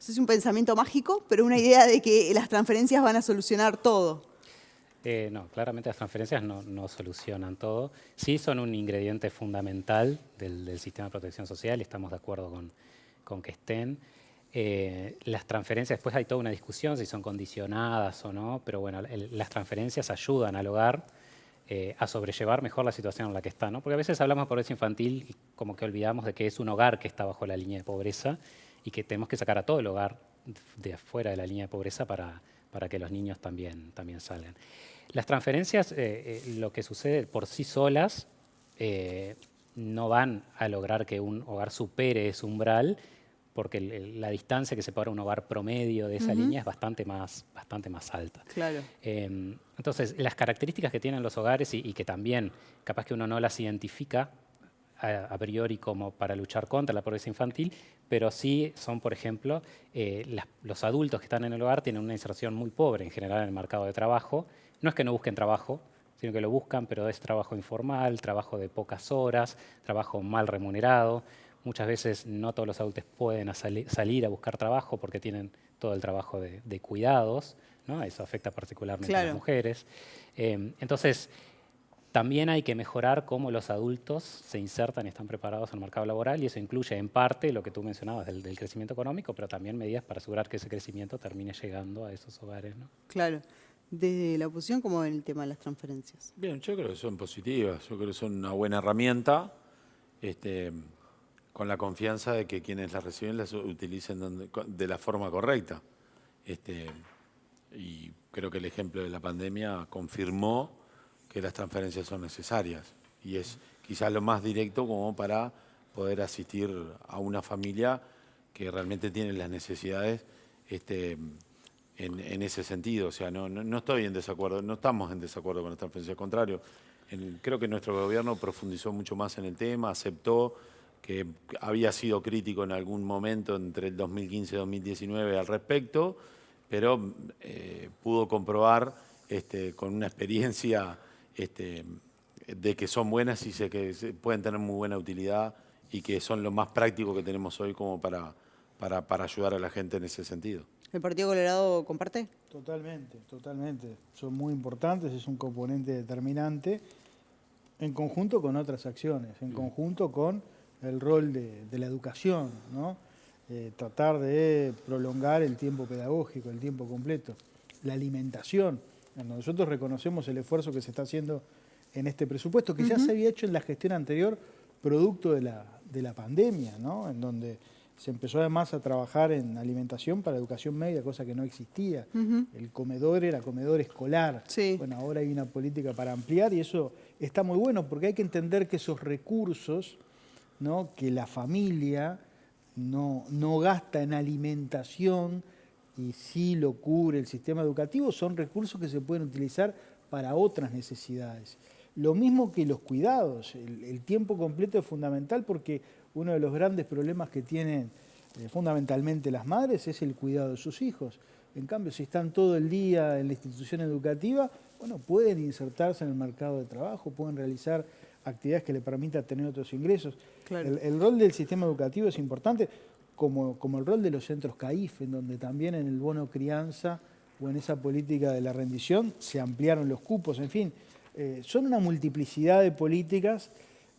sé si un pensamiento mágico, pero una idea de que las transferencias van a solucionar todo. No, claramente las transferencias no solucionan todo. Sí son un ingrediente fundamental del sistema de protección social y estamos de acuerdo con que estén. Las transferencias, después hay toda una discusión si son condicionadas o no, pero bueno, las transferencias ayudan al hogar a sobrellevar mejor la situación en la que está, ¿no? Porque a veces hablamos de pobreza infantil y como que olvidamos de que es un hogar que está bajo la línea de pobreza y que tenemos que sacar a todo el hogar de afuera de la línea de pobreza para que los niños también salgan. Las transferencias, lo que sucede por sí solas, no van a lograr que un hogar supere ese umbral, porque la distancia que separa un hogar promedio de esa línea es bastante más alta. Claro. Entonces, las características que tienen los hogares y que también capaz que uno no las identifica a priori como para luchar contra la pobreza infantil, pero sí son, por ejemplo, los adultos que están en el hogar tienen una inserción muy pobre en general en el mercado de trabajo. No es que no busquen trabajo, sino que lo buscan, pero es trabajo informal, trabajo de pocas horas, trabajo mal remunerado. Muchas veces no todos los adultos pueden salir a buscar trabajo porque tienen todo el trabajo de cuidados, ¿no? Eso afecta particularmente a las mujeres. Entonces, también hay que mejorar cómo los adultos se insertan y están preparados en el mercado laboral, y eso incluye en parte lo que tú mencionabas del crecimiento económico, pero también medidas para asegurar que ese crecimiento termine llegando a esos hogares, ¿no? Claro. Desde la oposición, ¿cómo ven el tema de las transferencias? Bien, yo creo que son positivas, yo creo que son una buena herramienta, con la confianza de que quienes las reciben las utilicen de la forma correcta. Y creo que el ejemplo de la pandemia confirmó que las transferencias son necesarias y es quizás lo más directo como para poder asistir a una familia que realmente tiene las necesidades en ese sentido. O sea, no estoy en desacuerdo, no estamos en desacuerdo con las transferencias, al contrario. Creo que nuestro gobierno profundizó mucho más en el tema, aceptó que había sido crítico en algún momento entre el 2015 y 2019 al respecto, pero pudo comprobar con una experiencia de que son buenas y que pueden tener muy buena utilidad y que son lo más práctico que tenemos hoy como para ayudar a la gente en ese sentido. ¿El Partido Colorado comparte? Totalmente, totalmente. Son muy importantes, es un componente determinante en conjunto con otras acciones, en conjunto con el rol de la educación, ¿no? Tratar de prolongar el tiempo pedagógico, el tiempo completo, la alimentación. Nosotros reconocemos el esfuerzo que se está haciendo en este presupuesto, que ya se había hecho en la gestión anterior, producto de la pandemia, ¿no? En donde se empezó además a trabajar en alimentación para educación media, cosa que no existía. El comedor era comedor escolar. Bueno, ahora hay una política para ampliar y eso está muy bueno, porque hay que entender que esos recursos, ¿no?, que la familia no gasta en alimentación y sí lo cubre el sistema educativo, son recursos que se pueden utilizar para otras necesidades. Lo mismo que los cuidados, el tiempo completo es fundamental porque uno de los grandes problemas que tienen fundamentalmente las madres es el cuidado de sus hijos. En cambio, si están todo el día en la institución educativa, bueno, pueden insertarse en el mercado de trabajo, pueden realizar actividades que le permitan tener otros ingresos. Claro. El rol del sistema educativo es importante, como el rol de los centros CAIF, en donde también en el bono crianza o en esa política de la rendición se ampliaron los cupos, en fin. Son una multiplicidad de políticas,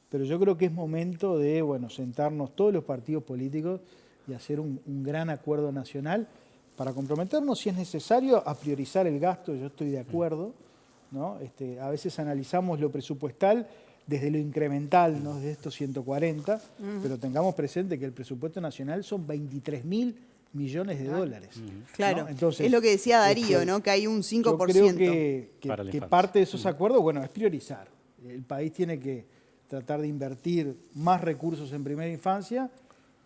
pero yo creo que es momento de sentarnos todos los partidos políticos y hacer un gran acuerdo nacional para comprometernos, si es necesario, a priorizar el gasto. Yo estoy de acuerdo, ¿no? A veces analizamos lo presupuestal desde lo incremental, ¿no?, desde estos 140, pero tengamos presente que el presupuesto nacional son 23.000 millones de dólares. Claro, ¿no? Entonces, es lo que decía Darío, ¿no?, que hay un 5%. Yo creo que parte de esos acuerdos, es priorizar. El país tiene que tratar de invertir más recursos en primera infancia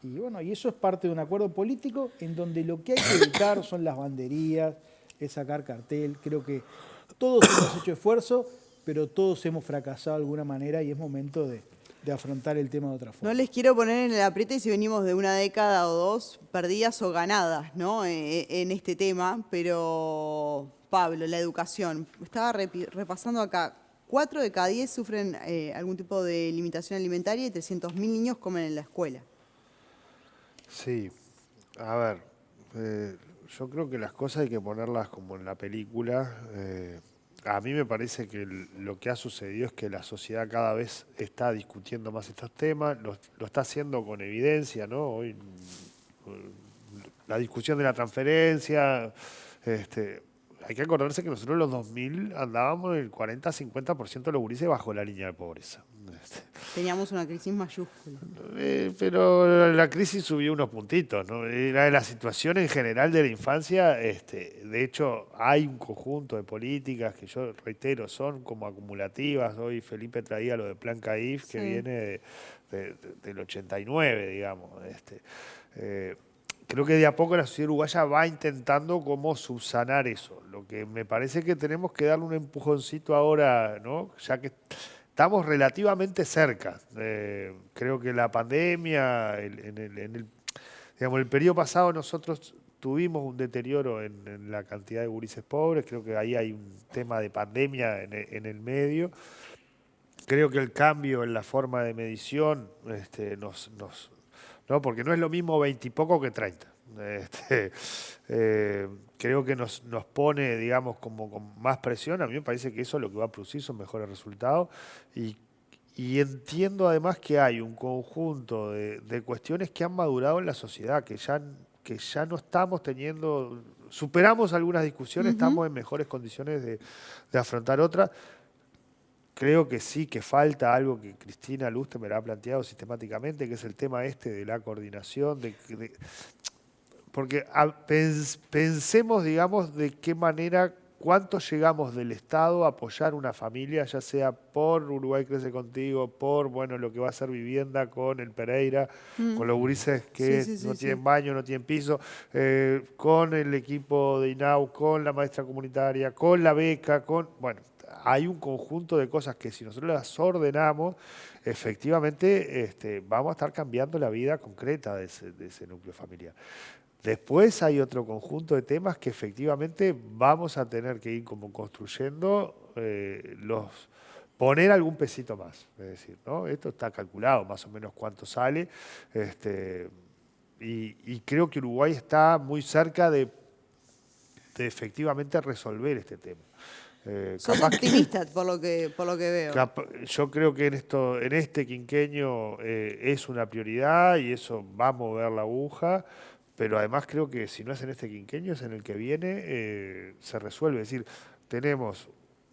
y eso es parte de un acuerdo político en donde lo que hay que evitar son las banderías, es sacar cartel. Creo que todos hemos hecho esfuerzo, pero todos hemos fracasado de alguna manera y es momento de afrontar el tema de otra forma. No les quiero poner en el apriete si venimos de una década o dos perdidas o ganadas, ¿no?, en este tema, pero Pablo, la educación. Estaba repasando acá, 4 de cada 10 sufren algún tipo de limitación alimentaria y 300.000 niños comen en la escuela. Sí, a ver, yo creo que las cosas hay que ponerlas como en la película. A mí me parece que lo que ha sucedido es que la sociedad cada vez está discutiendo más estos temas, lo está haciendo con evidencia, ¿no? Hoy la discusión de la transferencia, hay que acordarse que nosotros en los 2000 andábamos en el 40-50% de los gurises bajo la línea de pobreza. Teníamos una crisis mayúscula. Pero la crisis subió unos puntitos, ¿no? La situación en general de la infancia, de hecho, hay un conjunto de políticas que yo reitero, son como acumulativas. Hoy Felipe traía lo de Plan CAIF, que viene del 89, digamos. Creo que de a poco la sociedad uruguaya va intentando cómo subsanar eso. Lo que me parece que tenemos que darle un empujoncito ahora, ¿no? Ya que estamos relativamente cerca. Creo que la pandemia, digamos, el periodo pasado nosotros tuvimos un deterioro en la cantidad de gurises pobres. Creo que ahí hay un tema de pandemia en el medio. Creo que el cambio en la forma de medición ¿no? Porque no es lo mismo 20 y poco que 30. Creo que nos pone, digamos, como con más presión. A mí me parece que eso lo que va a producir son mejores resultados. Y entiendo además que hay un conjunto de cuestiones que han madurado en la sociedad, que ya no estamos teniendo, superamos algunas discusiones, estamos en mejores condiciones de afrontar otras. Creo que sí, que falta algo que Cristina Luste me lo ha planteado sistemáticamente, que es el tema de la coordinación, porque pensemos, digamos, de qué manera, cuánto llegamos del Estado a apoyar una familia, ya sea por Uruguay Crece Contigo, por, bueno, lo que va a ser vivienda con el Pereira, con los gurises que no tienen baño, no tienen piso, con el equipo de INAU, con la maestra comunitaria, con la beca, bueno, hay un conjunto de cosas que si nosotros las ordenamos, efectivamente vamos a estar cambiando la vida concreta de ese núcleo familiar. Después hay otro conjunto de temas que efectivamente vamos a tener que ir como construyendo, poner algún pesito más. Es decir, ¿no? Esto está calculado más o menos cuánto sale, y creo que Uruguay está muy cerca de efectivamente resolver este tema. Sos optimista por lo que veo. Yo creo que en este quinquenio es una prioridad y eso va a mover la aguja, pero además creo que si no es en este quinquenio, es en el que viene, se resuelve. Es decir, tenemos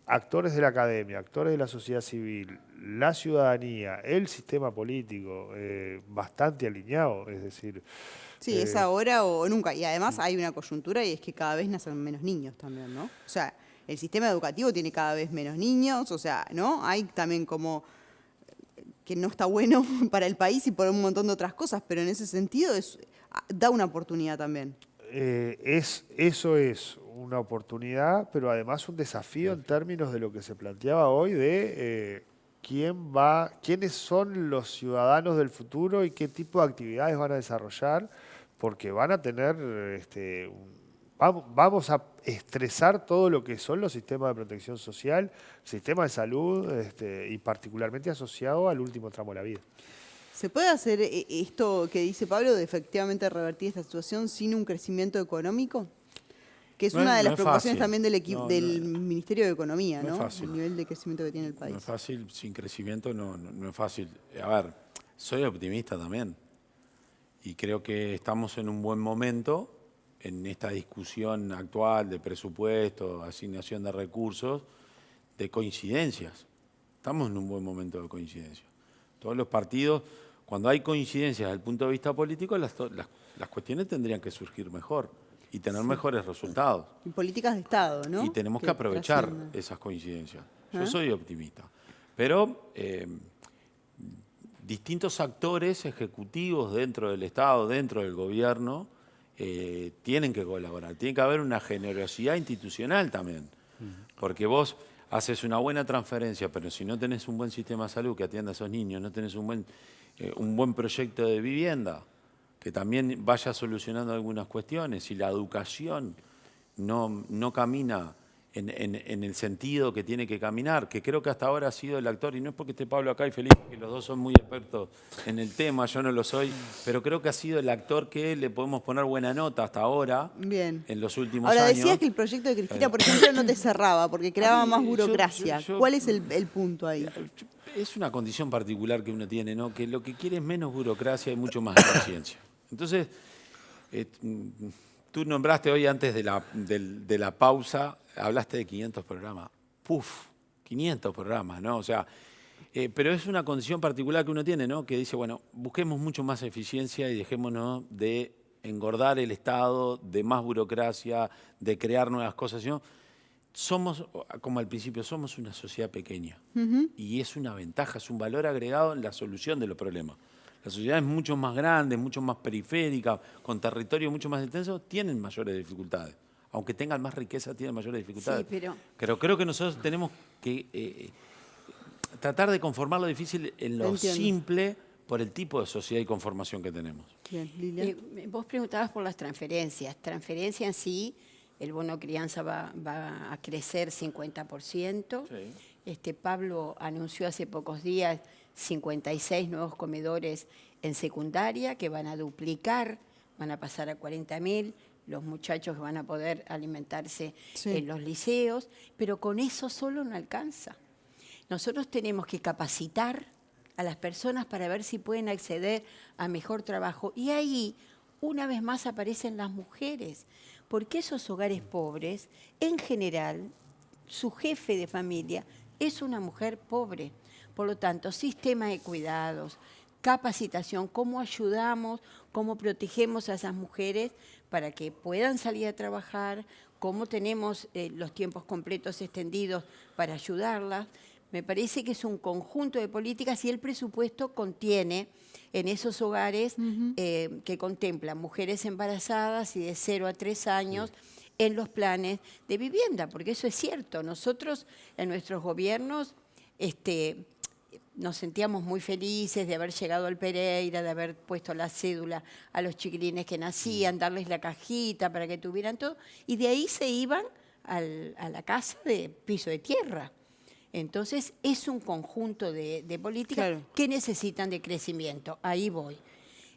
actores de la academia, actores de la sociedad civil, la ciudadanía, el sistema político, bastante alineado, es decir... Sí, es ahora o nunca. Y además hay una coyuntura y es que cada vez nacen menos niños también, ¿no? O sea, el sistema educativo tiene cada vez menos niños, o sea, ¿no? Hay también como que no está bueno para el país y por un montón de otras cosas, pero en ese sentido da una oportunidad también. Eso es una oportunidad, pero además un desafío en términos de lo que se planteaba hoy de quiénes son los ciudadanos del futuro y qué tipo de actividades van a desarrollar, porque van a tener vamos a estresar todo lo que son los sistemas de protección social, sistema de salud, y particularmente asociado al último tramo de la vida. ¿Se puede hacer esto que dice Pablo de efectivamente revertir esta situación sin un crecimiento económico? Que es una de las preocupaciones también del Ministerio de Economía, ¿no? El nivel de crecimiento que tiene el país. No es fácil, sin crecimiento no es fácil. A ver, soy optimista también y creo que estamos en un buen momento en esta discusión actual de presupuesto, asignación de recursos, de coincidencias. Estamos en un buen momento de coincidencia. Todos los partidos, cuando hay coincidencias desde el punto de vista político, las cuestiones tendrían que surgir mejor y tener mejores resultados. Y políticas de Estado, ¿no? Y tenemos que aprovechar esas coincidencias. Yo soy optimista. Pero distintos actores ejecutivos dentro del Estado, dentro del gobierno, tienen que colaborar. Tiene que haber una generosidad institucional también. Porque vos haces una buena transferencia, pero si no tenés un buen sistema de salud que atienda a esos niños, no tenés un buen proyecto de vivienda, que también vaya solucionando algunas cuestiones, si la educación no camina en el sentido que tiene que caminar, que creo que hasta ahora ha sido el actor, y no es porque esté Pablo acá y Felipe, que los dos son muy expertos en el tema, yo no lo soy, pero creo que ha sido el actor que le podemos poner buena nota hasta ahora, en los últimos años. Ahora, decías que el proyecto de Cristina, por ejemplo, no te cerraba, porque creaba más burocracia. ¿Cuál es el punto ahí? Es una condición particular que uno tiene, ¿no? Que lo que quiere es menos burocracia y mucho más conciencia. Entonces, tú nombraste hoy antes de la pausa, hablaste de 500 programas. 500 programas, ¿no? O sea, pero es una condición particular que uno tiene, ¿no? Que dice, bueno, busquemos mucho más eficiencia y dejémonos de engordar el Estado, de más burocracia, de crear nuevas cosas, ¿no? somos, como al principio, somos una sociedad pequeña. Ujú. Y es una ventaja, es un valor agregado en la solución de los problemas. Las sociedades mucho más grandes, mucho más periféricas, con territorio mucho más extenso, tienen mayores dificultades. Aunque tengan más riqueza, tienen mayores dificultades. Sí, pero Pero creo que nosotros tenemos que tratar de conformar lo difícil en lo Entiendo. simple por el tipo de sociedad y conformación que tenemos. Bien, Lilian. vos preguntabas por las transferencias. Transferencia en sí, el bono crianza va a crecer 50%. Pablo anunció hace pocos días 56 nuevos comedores en secundaria que van a duplicar, van a pasar a 40.000. Los muchachos van a poder alimentarse en los liceos, pero con eso solo no alcanza. Nosotros tenemos que capacitar a las personas para ver si pueden acceder a mejor trabajo. Y ahí, una vez más, aparecen las mujeres, porque esos hogares pobres, en general, su jefe de familia es una mujer pobre. Por lo tanto, sistema de cuidados, capacitación, cómo ayudamos, cómo protegemos a esas mujeres para que puedan salir a trabajar, cómo tenemos los tiempos completos extendidos para ayudarlas. Me parece que es un conjunto de políticas y el presupuesto contiene en esos hogares que contemplan mujeres embarazadas y de 0 a 3 años en los planes de vivienda, porque eso es cierto. Nosotros en nuestros gobiernos nos sentíamos muy felices de haber llegado al Pereira, de haber puesto la cédula a los chiquilines que nacían, darles la cajita para que tuvieran todo, y de ahí se iban a la casa de piso de tierra. Entonces, es un conjunto de políticas que necesitan de crecimiento. Ahí voy.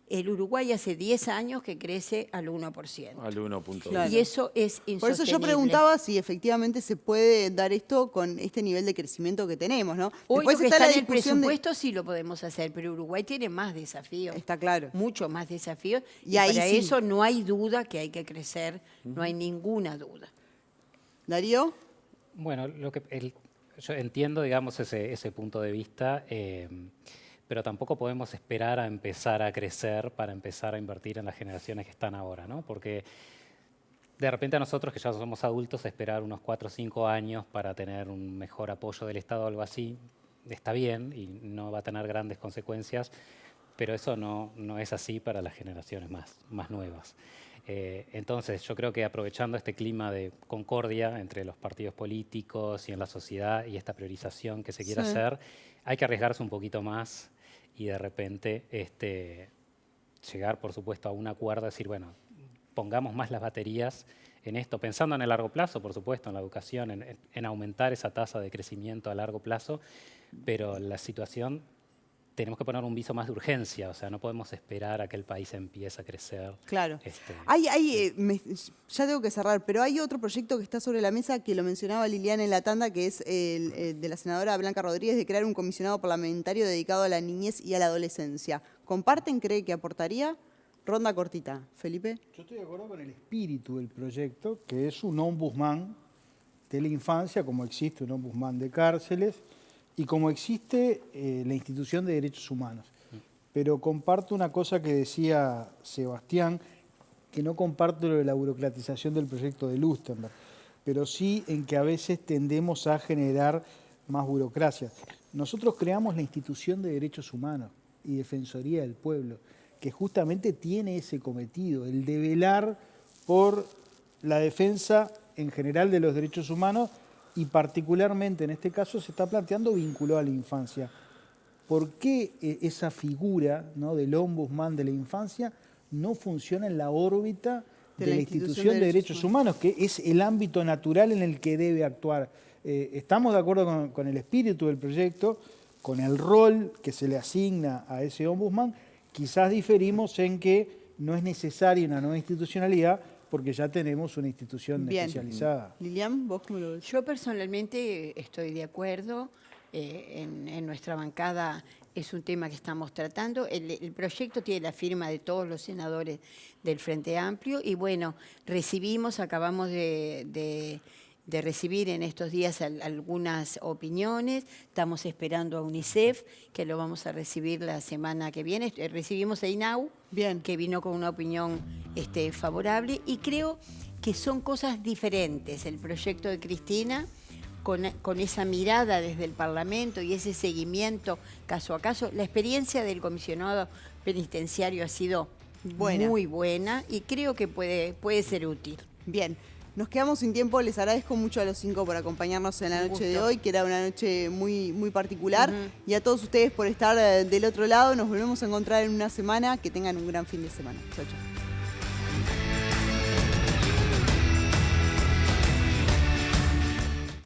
El Uruguay hace 10 años que crece al 1%. Al 1.2. Claro. Y eso es insostenible. Por eso yo preguntaba si efectivamente se puede dar esto con este nivel de crecimiento que tenemos, ¿no? Hoy Después lo que está está la en el discusión presupuesto sí lo podemos hacer, pero Uruguay tiene más desafíos. Está claro. Mucho más desafíos. Y ahí para sí. eso no hay duda que hay que crecer, no hay ninguna duda. Darío. Bueno, yo entiendo, digamos, ese punto de vista, pero tampoco podemos esperar a empezar a crecer para empezar a invertir en las generaciones que están ahora, ¿no? Porque de repente a nosotros, que ya somos adultos, esperar unos 4 o 5 años para tener un mejor apoyo del Estado o algo así, está bien y no va a tener grandes consecuencias, pero eso no es así para las generaciones más nuevas. Entonces, yo creo que aprovechando este clima de concordia entre los partidos políticos y en la sociedad y esta priorización que se quiere hacer, hay que arriesgarse un poquito más y de repente llegar, por supuesto, a un acuerdo, decir, bueno, pongamos más las baterías en esto, pensando en el largo plazo, por supuesto, en la educación, en aumentar esa tasa de crecimiento a largo plazo, pero la situación tenemos que poner un viso más de urgencia, o sea, no podemos esperar a que el país empiece a crecer. Claro. Ya tengo que cerrar, pero hay otro proyecto que está sobre la mesa que lo mencionaba Liliana en la tanda, que es el de la senadora Blanca Rodríguez, de crear un comisionado parlamentario dedicado a la niñez y a la adolescencia. ¿Comparten? ¿Cree que aportaría? Ronda cortita. Felipe. Yo estoy de acuerdo con el espíritu del proyecto, que es un ombudsman de la infancia, como existe un ombudsman de cárceles, y como existe la institución de derechos humanos. Pero comparto una cosa que decía Sebastián, que no comparto lo de la burocratización del proyecto de Lustenberg, pero sí en que a veces tendemos a generar más burocracia. Nosotros creamos la institución de derechos humanos y Defensoría del Pueblo, que justamente tiene ese cometido, el de velar por la defensa en general de los derechos humanos, y particularmente en este caso se está planteando vinculado a la infancia. ¿Por qué esa figura, ¿no?, del ombudsman de la infancia no funciona en la órbita de la institución de derechos humanos, que es el ámbito natural en el que debe actuar? Estamos de acuerdo con el espíritu del proyecto, con el rol que se le asigna a ese ombudsman. Quizás diferimos en que no es necesaria una nueva institucionalidad, porque ya tenemos una institución especializada. Lilian, ¿vos cómo lo ves? Yo personalmente estoy de acuerdo. En nuestra bancada es un tema que estamos tratando. El proyecto tiene la firma de todos los senadores del Frente Amplio y bueno, acabamos de recibir en estos días algunas opiniones. Estamos esperando a UNICEF, que lo vamos a recibir la semana que viene. Recibimos a INAU, que vino con una opinión favorable, y creo que son cosas diferentes. El proyecto de Cristina, con esa mirada desde el Parlamento y ese seguimiento caso a caso. La experiencia del comisionado penitenciario ha sido muy buena y creo que puede ser útil. Bien. Nos quedamos sin tiempo, les agradezco mucho a los 5 por acompañarnos en la noche de hoy, que era una noche muy, muy particular. Y a todos ustedes por estar del otro lado. Nos volvemos a encontrar en una semana. Que tengan un gran fin de semana. Chau, chau.